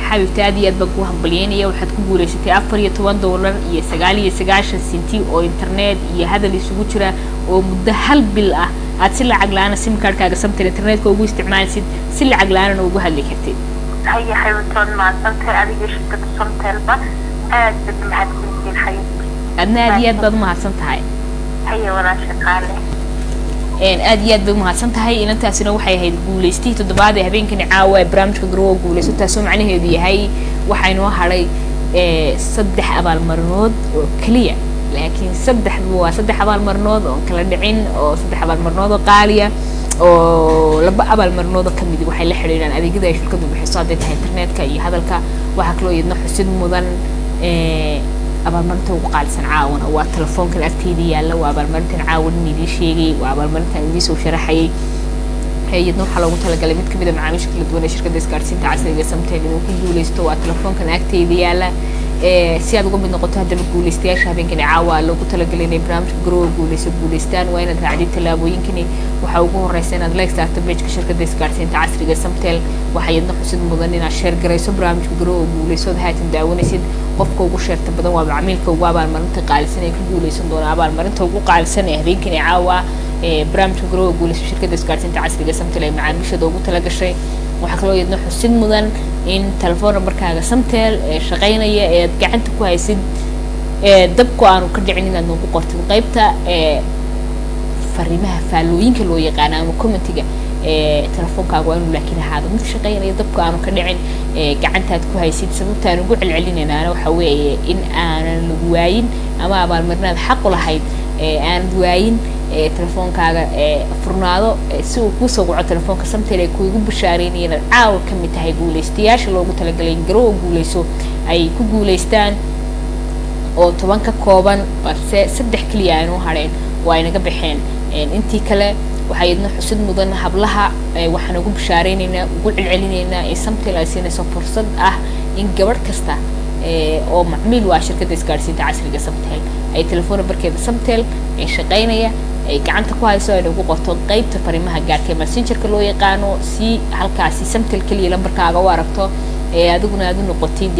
xabibta aad iyo aad baan ku hambalyeynaya waxaad ku guulaysatay $14 iyo 99 senti oo internet iyo hadal isugu jira oo muddo hal bil ah aad si lacag la'aan sim cardkaaga Samtel internetka ugu isticmaalaysid si lacag la'aan ugu hadli kartid هيا حيوتون مع سمتل أديك شركة سمتل با أدب محدثين حيوتي أدنى أديات بض محسن تهاي هيا ولا شقالي أديات بض محسن تهاي إن أنت أسنو حي هيد قوليستي تدبعض هبين كني عاوة برامج كجرو قوليس وتسمع عنه هذي هاي وحينو حري صدح أبال مرنود كلية لكن صدح أبال مرنود وكلا دعين أو صدح أبال مرنود قالية oo laba abal marnooda kamid waxay la xiriiraan adeegyada ay shirkadu bixiso hadday tahay internetka iyo hadalka waxa kale oo yidna xusid mudan abaalmarinta ugu qaalisan caawan waa telefoonka agteeda yaalla waa abaalmarintan caawan idin sheegay waa abaalmarintan idin soo sharaxayay hay'adna waxaa loogu talagalay mid kamid ah macaamiisha kala duwan ee shirkadda isgaarsiinta casriga Samtel inuu ku guuleysto waa telefoonkan agteeda yaalla si aad uga mid noqoto haddaba guuleystayaasha habeenkani caawa loogu talagalay inay barnaamijka garoowa guuleystaan waa inaad raacdid tallaabooyinkani waxaa ugu horeysa inaad like saarto page-ka shirkadda isgaarsiinta casriga Samtel waxaa iyadna xusid mudan inaad share garayso barnaamijka garoowa guuleyso haatan daawanaysid qofka ugu sheerta badan waa macaamilka ugu abaalmarinta qaalisan ee ku guuleysan doona abaalmarinta ugu qaalisan ee habeenkani caawa barnaamijka garoowa guuleyso shirkadda isgaarsiinta casriga Samtel ay macaamiishada ugu talagashay waxaa kaloo iyadna xusid mudan in telefoon numberkaaga Samtel shaqeynaya ee aad gacanta ku haysid dabku aanu ka dhicin inaad noogu qortid qaybta fariimaha faalooyinka loo yaqaan ama commentiga telefoonkaaga waa inuu laakiin ahaado mid shaqeynaya dabku aanu ka dhicin gacantaad ku haysid sababta aan ugu celcelinaynaana waxa weeye in aanan lagu waayin ama abaalmarinaad xaq u lahayd aanad waayin telefoonkaaga furnaado si uu kuu soo waco telefoonka Samtel ay kuugu bashaareynayaan caawa ka mid tahay guuleystayaasha loogu talagalay in garoowa guuleyso ay ku guuleystaan oo 10 ka kooban balse 3 kaliya aanu hareen waa inaga baxeen intii kale waxay idna xusid mudan hablaha waxaan ugu bashaareynayna ugu celcelinaynaa in Samtel ay siinayso fursad ah in gabadh kasta oo macmiil waa shirkadda isgaarsiinta casriga Samtel ay telefoon numberkeeda Samtel ay shaqeynaya ay gacanta ku hayso ay ugu qorto qaybta fariimaha gaarka ee messengerka loo yaqaano si halkaasi Samtel kaliya lambarkaaga u aragto adiguna aad u noqotid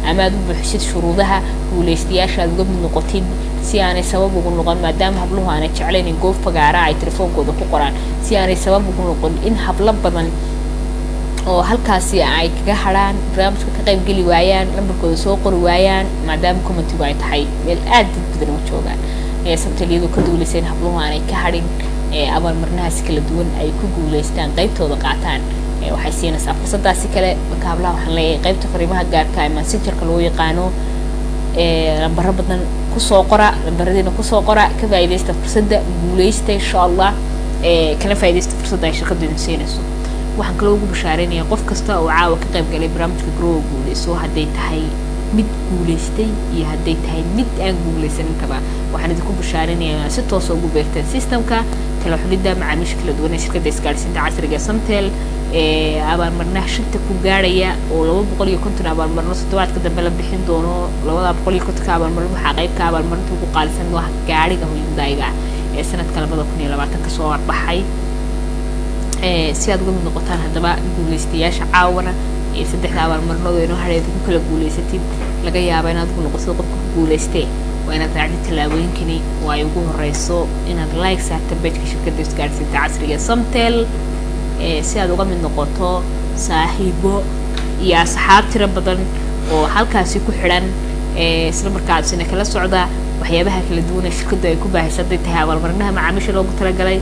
ama aad u buuxisid shuruudaha guuleystayaasha aad uga mid noqotid si aanay sabab ugu noqon maadaama habluhu aanay jeclayn in goob fagaara ay telefoonkooda ku qoraan si aanay sabab ugu noqon in hablo badan oo halkaasi ay kaga haraan barnaamijka ka qayb gali waayaan lambarkooda soo qori waayaan maadaama commentigu ay tahay meel aad badan u joogaan Samtel iyadoo ka duulaysa in habluhu aanay ka harin abaalmarinahaas kala duwan ay ku guuleystaan qaybtooda qaataan waxay siinaysaa fursadaasi kale marka hablaha waxaan leeyahay qaybta fariimaha gaarka ee messengerka loo yaqaano lambaro badan ku soo qora lambaradiina ku soo qora ka faa'iideysta fursadda guuleysta insha Allah kana faa'iideysta fursadda ay shirkaddu idin siinayso waxaan kaloo ugu bashaareynaya qof kasta oo caawa ka qayb galay barnaamijka garoowa guuleyso hadday tahay mid guuleystay iyo hadday tahay mid aan guuleysan intaba waxaan idinku bashaareynaya si toos ugu beerteen systemka kala xulidda macaamiisha kala duwan ee shirkadda isgaarsiinta casriga Samtel abaalmarinaha shanta ku gaaraya oo 250 abaalmarino toddobaadka dambe la bixin doono 250 abaalmarino waxaa qaybka abaalmarinta ugu qaalisan waa gaariga Hyundai-ga ee sanadka 2020 ka soo baxay si aad uga mid noqotaan haddaba guuleystayaasha caawana ee 3 abaalmarinood oo hareed ku kala guuleysatid laga yaabo inaad ku noqoto qofka ku guuleystay waa inaad raacdid tallaabooyinkani oo ay ugu horeyso inaad like saarto page-ka shirkadda isgaarsiinta casriga Samtel si aad uga mid noqoto saaxiibo iyo asxaab tiro badan oo halkaasi ku xidhan isla markaasina kala socda waxyaabaha kala duwan ee shirkaddu ay ku baahisay hadday tahay abaalmarinaha macaamiisha loogu talagalay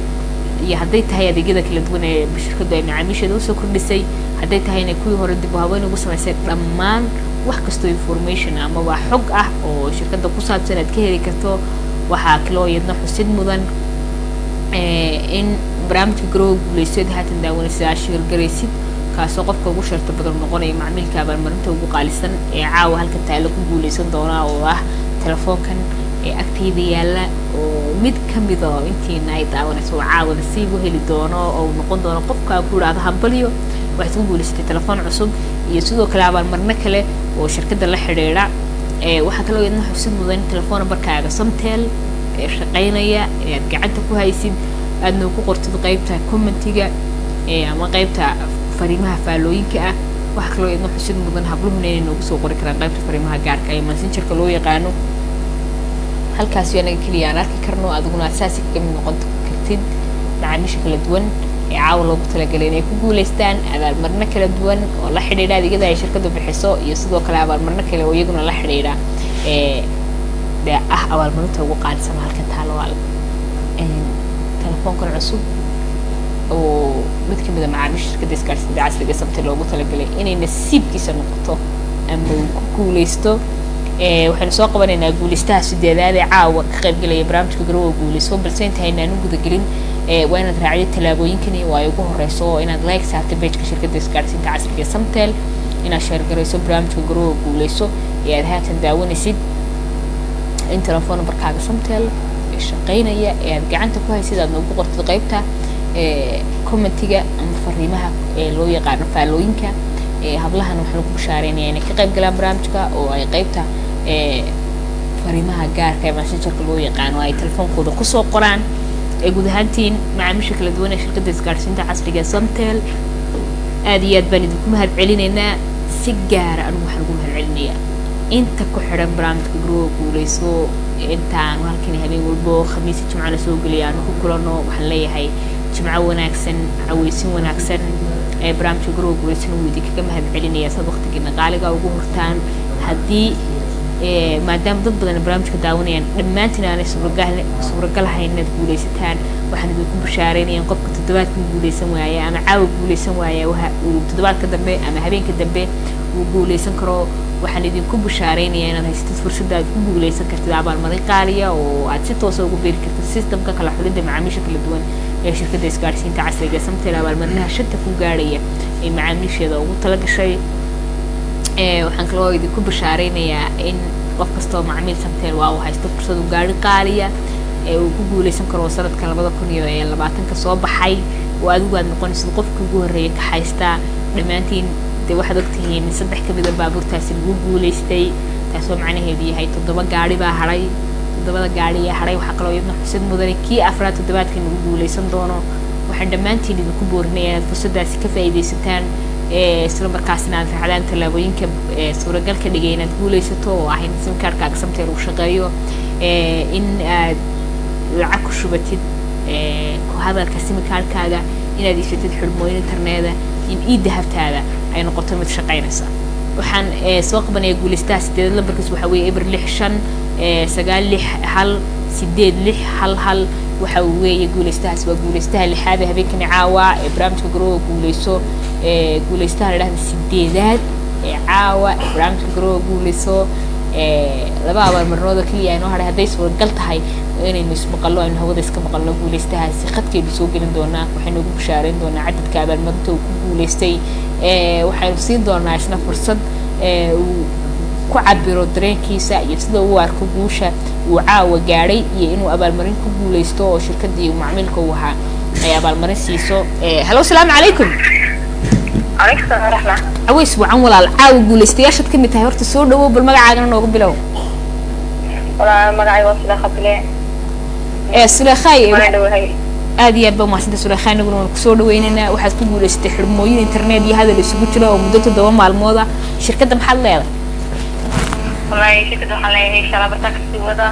iyo hadday tahay adeegyada kala duwan ee shirkaddu ay macaamiisheeda usoo kordhisay hadday tahay inay kuwii hore dib u habeyn ugu samaysay dhammaan wax kastoo information ama waa xog ah oo shirkadda ku saabsan aad ka heli karto waxaa kaloo iyadna xusid mudan in barnaamijka garoowa guuleyso haatan daawanaysa shir garaysid kaasoo qofka ugu sharta badan noqonaya macmiilka abaalmarinta ugu qaalisan ee caawa halka taalo ku guuleysan doona oo ah telefoonkan ee agteeda yaalla oo mid kamid ah intiina ay daawanayso caawa nasiib u heli doono oo noqon doono qofka ku raado hambaliyo waxaad ku guuleysatay telefoon cusub iyo sidoo kale abaalmarino kale oo shirkadda la xiriira waxaa kaloo iyadna xusid mudan telefoon nambarkaaga Samtel ee shaqaynaya ee aad gacanta ku haysid aadna ku qortid qaybta commentiga ama qaybta fariimaha faalooyinka ah waxaa kaloo iyadna xusid mudan habluhuna inay noogu soo qori karaan qaybta fariimaha gaarka ee messengerka loo yaqaano halkaas anaga kaliya aan arki karno adiguna asaasi ka mid noqon kartid macaamiisha kala duwan ee caawa loogu talagalay inay ku guuleystaan abaalmarino kala duwan oo la xidhiidha adeegyada ay shirkadu bixiso iyo sidoo kale abaalmarino kale oo iyaguna la xidhiidha abaalmarinta ugu qaalisan halkan taalo telefoonkan cusub oo mid ka mid ah macaamiisha shirkadda isgaarsiinta casriga Samtel loogu talagalay inay nasiibkiisa noqoto ama uu ku guuleysto waxaan soo qabanaynaa guuleystaha sideedaad ee caawa ka qaybgalaya barnaamijka Garowe Guuleyso balse intaynaan u guda gelin waa inaad raacdo talaabooyinkani waa ay ugu horeyso inaad like saarto page-ka shirkadda isgaarsiinta casriga Samtel inaad share gareyso barnaamijka Garowe Guuleyso ee aad haatan daawanaysid in telefoon nambarkaaga Samtel ee shaqaynaya ee aad gacanta ku haysid aad noogu qortid qaybta commentiga ama fariimaha loo yaqaano faalooyinka hablahan waxaan ku bashaareynaa inay ka qayb galaan barnaamijka oo ay qaybta fariimaha gaarka ee messengerka loo yaqaano ay telefoonkooda ku soo qoraan guud ahaantiin macaamiisha kala duwan ee shirkadda isgaarsiinta casriga Samtel aad iyo aad baan idinku mahadcelinaynaa si gaar ah anigu waxaan ugu mahadcelinayaa inta ku xiran barnaamijka Garowe Guuleyso intaan halkan habeen walba khamiis jimco la soo geliyo ku kulano waxaan leeyahay jimco wanaagsan caweysin wanaagsan ee barnaamijka Garowe Guuleyso uu idinkaga mahadcelinayaa sad waqtigiina qaaliga ugu hortaan haddii maadaama dad badan barnaamijka daawanayaan dhammaantiin aanay suuragal ahayn inaad guuleysataan waxaan idinku bashaareynayaan qofka toddobaadka guuleysan waaya ama caawa guuleysan waaya uu toddobaadka dambe ama habeenka dambe uu guuleysan karo waxaan idinku bashaareynaya inaad haysatid fursad aad ku guuleysan kartid abaalmarin qaaliya oo aad si toos ah ugu beeri kartid systemka kala xulidda macaamiisha kala duwan ee shirkadda isgaarsiinta casriga Samtel abaalmarinaha shanta ku gaaraya ee macaamiisheeda ugu talagashay waxaan kaloo idinku bashaareynaya in qof kasta oo macaamiil Samtel waa uu haysto fursad uu gaari qaaliya ee uu ku guuleysan karo sanadka 2020 ka soo baxay oo adigu aad noqonaysid qofka ugu horeeya ka haysta dhamaantiin de waxaad ogtihiin saddex ka mid ah baabuurtaasi lagu guuleystay taasoo macnaheedu yahay 7 gaari baa haray 7 gaari ayaa haray waxa kaloo iyadna xusid mudan kii afraad toddobaadkan lagu guuleysan doono waxaan dhamaantiin idinku boorinayaa inaad fursadaasi ka faa'iideysataan isla markaasna aad raacdaan talaabooyinka suuragal ka dhigay inaad guuleysato oo ah in sim card-kaaga Samtel uu shaqeeyo in aad lacag ku shubatid ku hadalka sim card-kaaga inaad iibsatid xirmooyin internet in dahabtaada ay noqoto mid shaqeynaysa waxaan soo qabanayaa guuleystaha sideed lambarkiis waxa weeye eber 65961861 waxa weeye guuleystahaas waa guuleystaha lixaad ee habeenkani caawa ee barnaamijka Garowe Guuleyso guuleystaha la yiraahdo sideedaad ee caawa ee barnaamijka Garowe Guuleyso laba abaalmarinood kaliya inoo haray hadday suuragal tahay inaynu ismaqallo aynu hawada iska maqalno guuleystahaasi khadkeedu soo gelin doonaa waxaynu ugu bashaareyn doonaa cadadka abaalmarinta uu ku guuleystay waxaynu siin doonaa isna fursad uu ku cabiro dareenkiisa iyo sida uu arko guusha uu caawa gaaray iyo inuu abaalmarin ku guuleysto oo shirkadii macaamilka uu ahaa ay abaalmarin siiso hello salaam calaykum عليكم السلام ورحمة عويس وعن ولا عاو guuleystayaasha ka mid tahay horta soo dhawow bal magacaagana noogu bilow ولا مقعي وصل خبلي سليخاي aad iyo aad baa mahadsantahay Sulaykhaan naguna ku soo dhaweynayna waxaad ku guuleysatay xirmooyin internet iyo hadal isugu jira oo muddo 7 maalmood ah shirkadda maxaad leedahay wallahi shirkadda waxaan leeyahay insha Allah barta kasii wada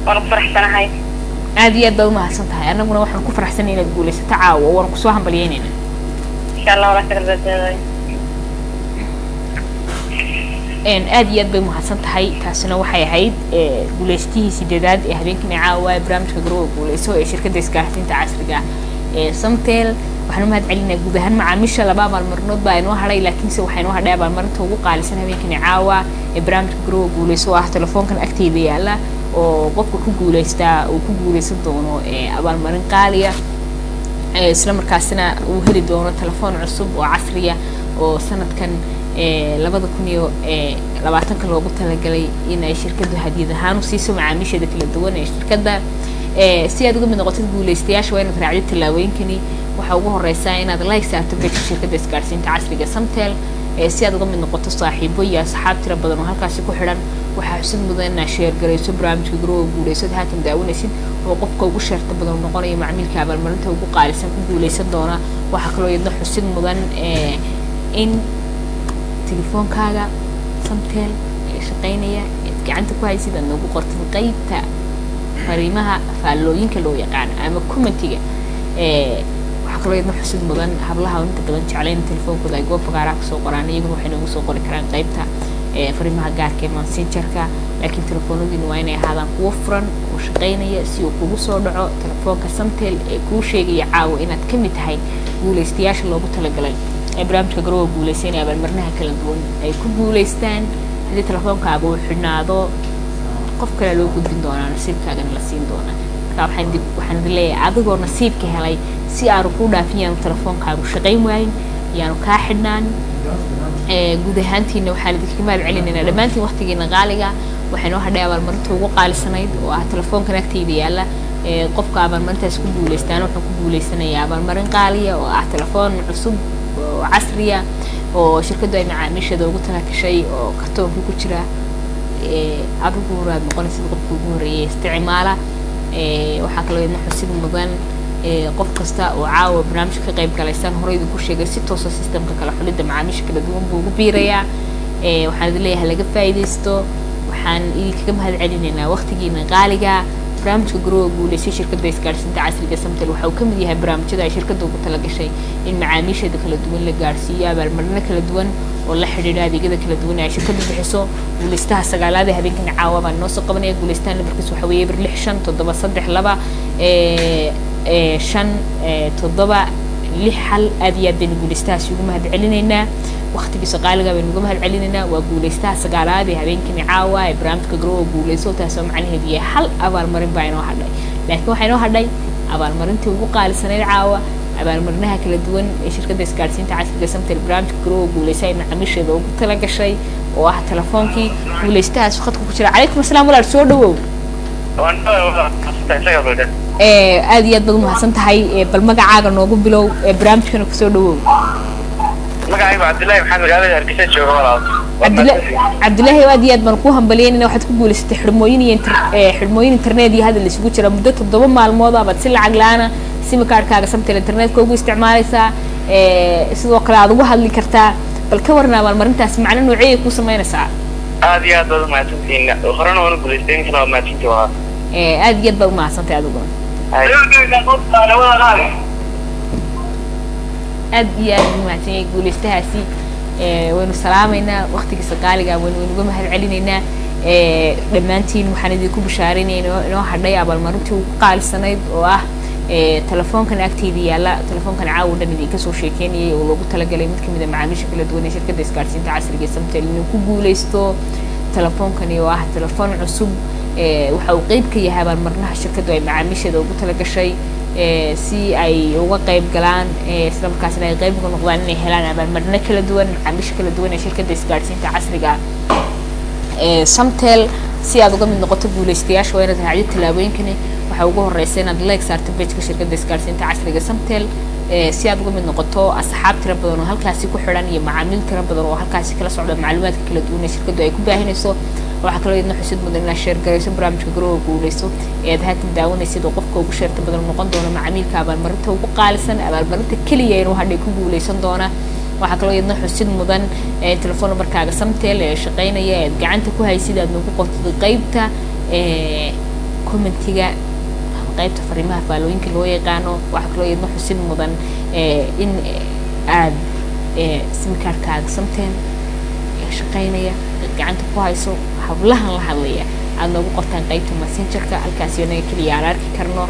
waan ku faraxsanahay aad iyo aad baa mahadsantahay anaguna waxaan ku faraxsanahay inaad guuleysatay caawa waan ku soo hambalyeynayna insha Allah wala shirkadda aad iyo aad bay mahadsantahay taasina waxay ahayd guuleystihii sideedaad ee habeenkii caawa barnaamijka Garowe Guuleyso ee shirkadda isgaarsiinta casriga ee Samtel waxaan u mahadcelinayaa guud ahaan macaamiisha laba abaalmarinood baa inoo haray laakiin se waxay inoo hadhay abaalmarinta ugu qaalisan habeenkii caawa ee barnaamijka Garowe Guuleyso ah telefoonkan agteeda yaala oo qofka ku guuleysta uu ku guuleysan doono abaalmarin qaaliya isla markaasina uu heli doono telefoon cusub oo casriya oo sanadkan 2020 loogu talagalay in ay shirkadu hadiyad ahaan u siiso macaamiisheeda kala duwan ee shirkadda si aad uga mid noqotid guuleystayaasha waa inaad raacdo talaabooyinkani waxa ugu horeysa inaad like saarto page shirkadda isgaarsiinta casriga Samtel si aad uga mid noqoto saaxiibo iyo asxaab tira badan oo halkaas ku xidhan waxaa xusid mudan inaad sheer garayso barnaamijka garoowa guulayso haatan daawanaysid oo qofka ugu sheerta badan noqonaya macmiilka abaalmarinta ugu qaalisan ku guulaysan doona waxaa kaloo iyadna xusid mudan in telefoonkaaga samtel ee shaqaynaya gacanta ku haysid aad noogu qortid qaybta fariimaha faallooyinka loo yaqaan ama commentiga waxaa kaloo iyadna xusid mudan hablaha inta badan jeclayn telefoonkooda ay goob fagaaraa kasoo qoraan iyaguna waxay noogu soo qori karaan qaybta fariimaha gaarka ee messengerka laakiin telefoonadiina waa inay ahaadaan kuwo furan oo shaqaynaya si uu kugu soo dhaco telefoonka samtel ee kuu sheegaya caawa inaad ka mid tahay guulaystayaasha loogu talagalay ee barnaamijka garoowa guulaysan ee abaalmarinaha kala duwan ay ku guulaystaan haddii telefoonkaaga uu xidhnaado qof kale loo gudbin doonaa nasiibkaagana la siin doonaa marka waxaan idin leeyahay adigoo nasiibka helay si aanu kuu dhaafin yaanu telefoonkaagu shaqayn waayin yaanu kaa xidhnaan guud ahaantiina waxaan idinkaga mahad celinaynaa dhammaantiin waqtigiina qaaliga waxay noo hadhay abaalmarinta ugu qaalisanayd oo ah telefoonkan agtayda yaalla qofka abaalmarintaas ku guulaystaan wuxuu ku guulaysanayaa abaalmarin qaaliya oo ah telefoon cusub oo casriya oo shirkaddu ay macaamiisheeda ugu talagashay oo kartoonka ku jira adiguna aad noqonaysid qofka ugu horreeyay isticmaala waxaa kaloo idin xusid mudan qof kasta oo caawa barnaamijka ka qayb galaysan hore idinku sheegay si toosa systemka kala xulidda macaamiisha kala duwan buu ugu biirayaa waxaan idin leeyahay laga faa'iidaysto waxaan idinkaga mahad celinaynaa waqtigiina qaaliga barnaamijka garoowa guulaysay shirkadda isgaadhsiinta casriga samtel waxa uu ka mid yahay barnaamijyada ay shirkadda ugu talagashay in macaamiisheeda kala duwan la gaadhsiiyo abaalmarino kala duwan oo la xidhiidha adeegyada kala duwan ee ay shirkaddu bixiso guulaystaha sagaalaad ee habeenkan caawa baan noo soo qabanaya guulaystaha lambarkiis waxa weeye 65732 xal aad iyo aad baynu guulaystahaasi ugu mahad celinaynaa waqtigiisa qaaliga baynu uga mahad celinaynaa waa guulaystaha sagaalaad ee habeenkani caawa ee barnaamijka garoowa guulayso taasoo macnaheedu yahay hal abaalmarin baa inoo hadhay laakiin waxaa inoo hadhay abaalmarintii ugu qaalisanayd caawa abaalmarinaha kala duwan ee shirkadda isgaadhsiinta casriga samtel barnaamijka garoowa guulaysa ay macaamiisheeda ugu talagashay oo ah telefoonkii guulaystahaas khadka ku jira calaykum asalaam walaal soo dhawow aad iyo aad baad umahadsan tahay bal magacaaga noogu bilow barnaamijkana kusoo dhawow magacaygu cabdillaahi maxamed magaalada hargeysa jooga walaal cabdillaahi aad iyo aad baan ku hambalyeynayna waxaad ku guulaysatay xidhmooyin internet iyo hadal isugu jira muddo 7 maalmood abaad si lacag la-aana simikaarkaaga samtel internetka ugu isticmaalaysaa sidoo kale aad ugu hadli kartaa bal ka warna abaalmarintaas macno noociyay ku samaynaysaa aad iyo aad baad umahadsantihiin horena waana guulaystay inkana waa mahadsantii waa aad iyo aad baad umahadsantahay adiguna aad iyo aad umahadsan yahay guulaystahaasi waynu salaamaynaa waqtigiisa qaaliga waynu uga mahad celinaynaa dhammaantiin waxaan idinku bishaaraynaynaa inoo hadhay abaalmarintii ugu qaalisanayd oo ah telefoonkan agtayda yaalla telefoonkan caawa dhan idinka soo sheekeynayay oo loogu talagalay mid kamid a macaamiisha kala duwan ee shirkadda isgaadhsiinta casriga ee samtel inuu ku guulaysto telefoonkani oo ah telefoon cusub waxa uu qeyb ka yahay abaalmarinaha shirkaddu ay macaamiisheeda ugu talagashay si ay uga qayb galaan isla markaasna ay qayb uga noqdaan inay helaan abaalmarino kala duwan macaamiisha kala duwan ee shirkadda isgaadhsiinta casriga samtel si aad uga mid noqoto guulaystayaasha waa inaad raacdo tallaabooyinkani waxaa ugu horeysa inaad like saarto pageka shirkadda isgaadhsiinta casriga samtel si aad uga mid noqoto asxaab tiro badan oo halkaasi ku xidhan iyo macaamiil tiro badan oo halkaasi kala socda macluumaadka kala duwan ee shirkaddu ay ku baahinayso waxaa kaloo idin xusid mudan inaad sheer garayso barnaamijka garoowa guulayso ee aad haatan daawanaysid oo qofka ugu sheerta badan noqon doona macaamiilka abaalmarinta ugu qaalisan abaalmarinta keliya inuu hadhay ku guulaysan doona waxaa kaloo idin xusid mudan telefoon numbarkaaga samtel ee shaqaynaya aad gacanta ku haysid aad noogu qortid qaybta commentiga qaybta fariimaha faallooyinka loo yaqaano waxaa kaloo idin xusid mudan in aad simikaarkaaga samtel shaqaynaya gacanta ku hayso hablahan la hadlaya aad noogu qortaan qaybta messengerka halkaasi anaga keliya aan arki karno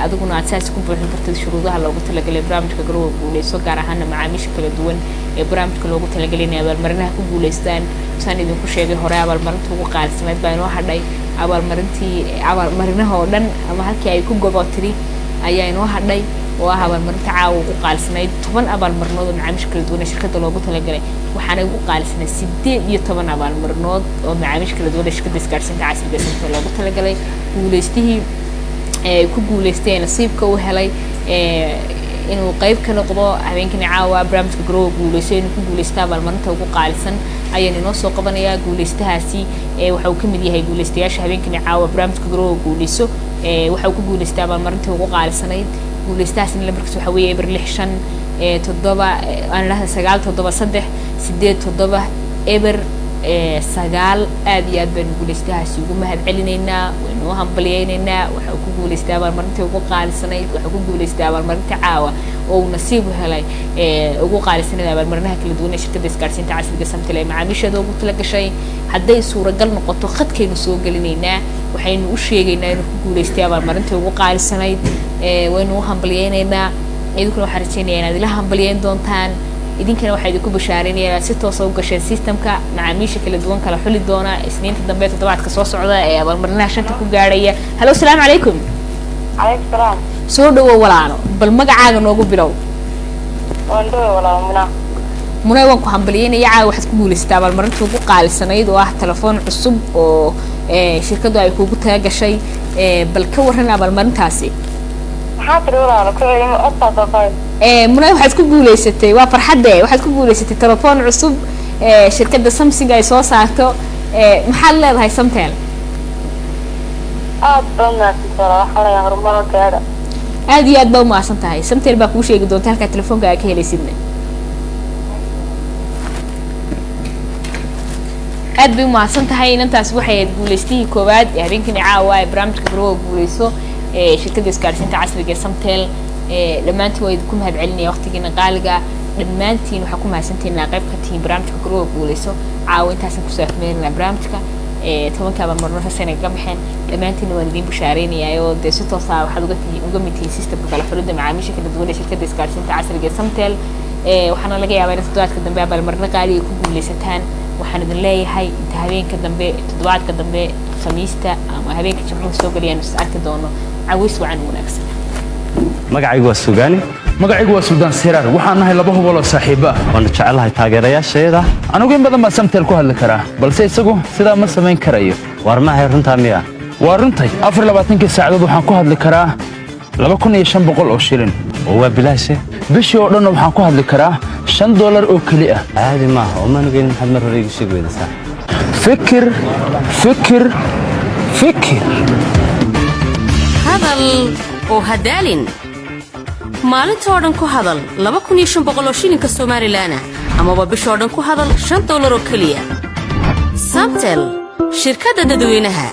adiguna aad saas ku buuxin kartid shuruudaha loogu talagalay barnaamijka garoowa guulayso gaar ahaana macaamiisha kala duwan ee barnaamijka loogu talagalay inay abaalmarinaha ku guulaystaan saan idinku sheegay hore abaalmarinta ugu qaalisanayd baa inoo hadhay abaalmarinaha oo dhan ama halkii ay ku gobotiri ayaa inoo hadhay oo ah abaalmarinta caawa ugu qaalisanayd 10 abaalmarinood oo macaamiisha kala duwan ee shirkadda loogu talagalay waxaana ugu qaalisanayd 18 abaalmarinood oo macaamiisha kala duwan ee shirkadda isgaadhsiinta casriga ee samtel loogu talagalay guulaystihii ku guulaystay nasiibka uu helay inuu qayb ka noqdo habeenkani caawa barnaamijka garoowa guulayso inuu ku guulaysto abaalmarinta ugu qaalisan ayaan inoo soo qabanayaa guulaystahaasi waxa uu ka mid yahay guulaystayaasha habeenkani caawa barnaamijka garooga guulayso waxa uu ku guulaystay abaalmarintii ugu qaalisanayd guulaystahaasina lambarkiisa waxa weeye eber 657 aan idhaahda 973 87 eber 9 aad iyo aad baan guulaystahaasi ugu mahad celinaynaa waynu hambaliyaynaynaa waxa uu ku guulaystay abaalmarintii ugu qaalisanayd waxa uu ku guulaystay abaalmarinta caawa oo nasiib u helay ugu qaalisanayd abaalmarinaha kala duwan ee shirkadda isgaarsiinta casriga Samtel ee macaamiishada ugu tala gashay hadday suuragal noqoto khadkaynu soo gelinaynaa waxaynu u sheegaynaa inuu ku guulaystay abaalmarintii ugu qaalisanayd waynu hambaliyaynaynaa idinkuna waxaan rajaynayaa inaad ila hambaliyayn doontaan idinkana waxaa idinku bashaaraynayaa si toos ah u gasheen systemka macaamiisha kala duwan kala xuli doona isniinta dambe toddobaadka soo socda ee abaalmarinaha shanta ku gaaraya halo assalaamu calaykum calaykum salaam soo dhawow walaalo bal magacaaga noogu bilow waan dhawow walaalo munay waan ku hambaliyaynayaa caawa waxaad ku guulaysatay abaalmarinta ugu qaalisanayd oo ah telefoon cusub oo shirkaddu ay kuugu tala gashay bal ka warran abaalmarintaasi maxaa tiri walaalo ku celin codtaas munay waxaad ku guulaysatay waa farxadde waxaad ku guulaysatay telefoon cusub shirkadda Samsung ay soo saarto maxaad leedahay Samtel aad baan waxaa horumarkeeda aad iyo aad baa u mahadsan tahay Samtel baa kuu sheegi doonta halka telefoonka aad ka helaysidna aad bay u mahadsan tahay inantaas waxay aad guulaystay koowaad ee habeenkani caawa ee barnaamijka garooga guulayso shirkadda isgaarsiinta casriga ee Samtel dhammaantiin waa idinku mahad celinaya waqtigiina qaaliga dhammaantiin waxaa ku mahadsantihiin qayb ka tihiin barnaamijka garooga guulayso caawa intaasan kusoo afmeerinaa barnaamijka tobanka abaalmarino rasayna ka baxeen dhammaantiin waan idiin bashaaraynayaa oo dee si toos ah waxaad uga mid tihiin systemka kala xulidda macaamiisha kala duwan ee shirkadda isgaarsiinta casriga ee Samtel waxaana laga yaabaa in toddobaadka dambe abaalmarino qaali ay ku guulaysataan waxaan idin leeyahay inta habeenka dambe toddobaadka dambe khamiista ama habeenka jimcuhu soo galayaan is arki doono caways wacan wanaagsan magacaygu waa sugaani magacaygu waa suldaan siraar waxaan nahay laba hubal oo saaxiibo ah waanu jecelahay taageerayaasheeda anigu in badan baan Samtel ku hadli karaa balse isagu sidaa ma samayn karayo war ma ahay runtaa miya waa runtay 24 saacadood waxaan ku hadli karaa 2500 oo shilin oo waa bilaashe bishii oo dhan waxaan ku hadli karaa $5 oo kali ah caadi maaha oo ma nugeen maxaad mar hore igu sheegi weydaysaa fikir hadal oo hadaalin maalinta oo dhan ku hadal 2500 oo shilinka Soomaaliland amaba bishoo dhan ku hadal $5 oo kaliya Samtel shirkadda dadweynaha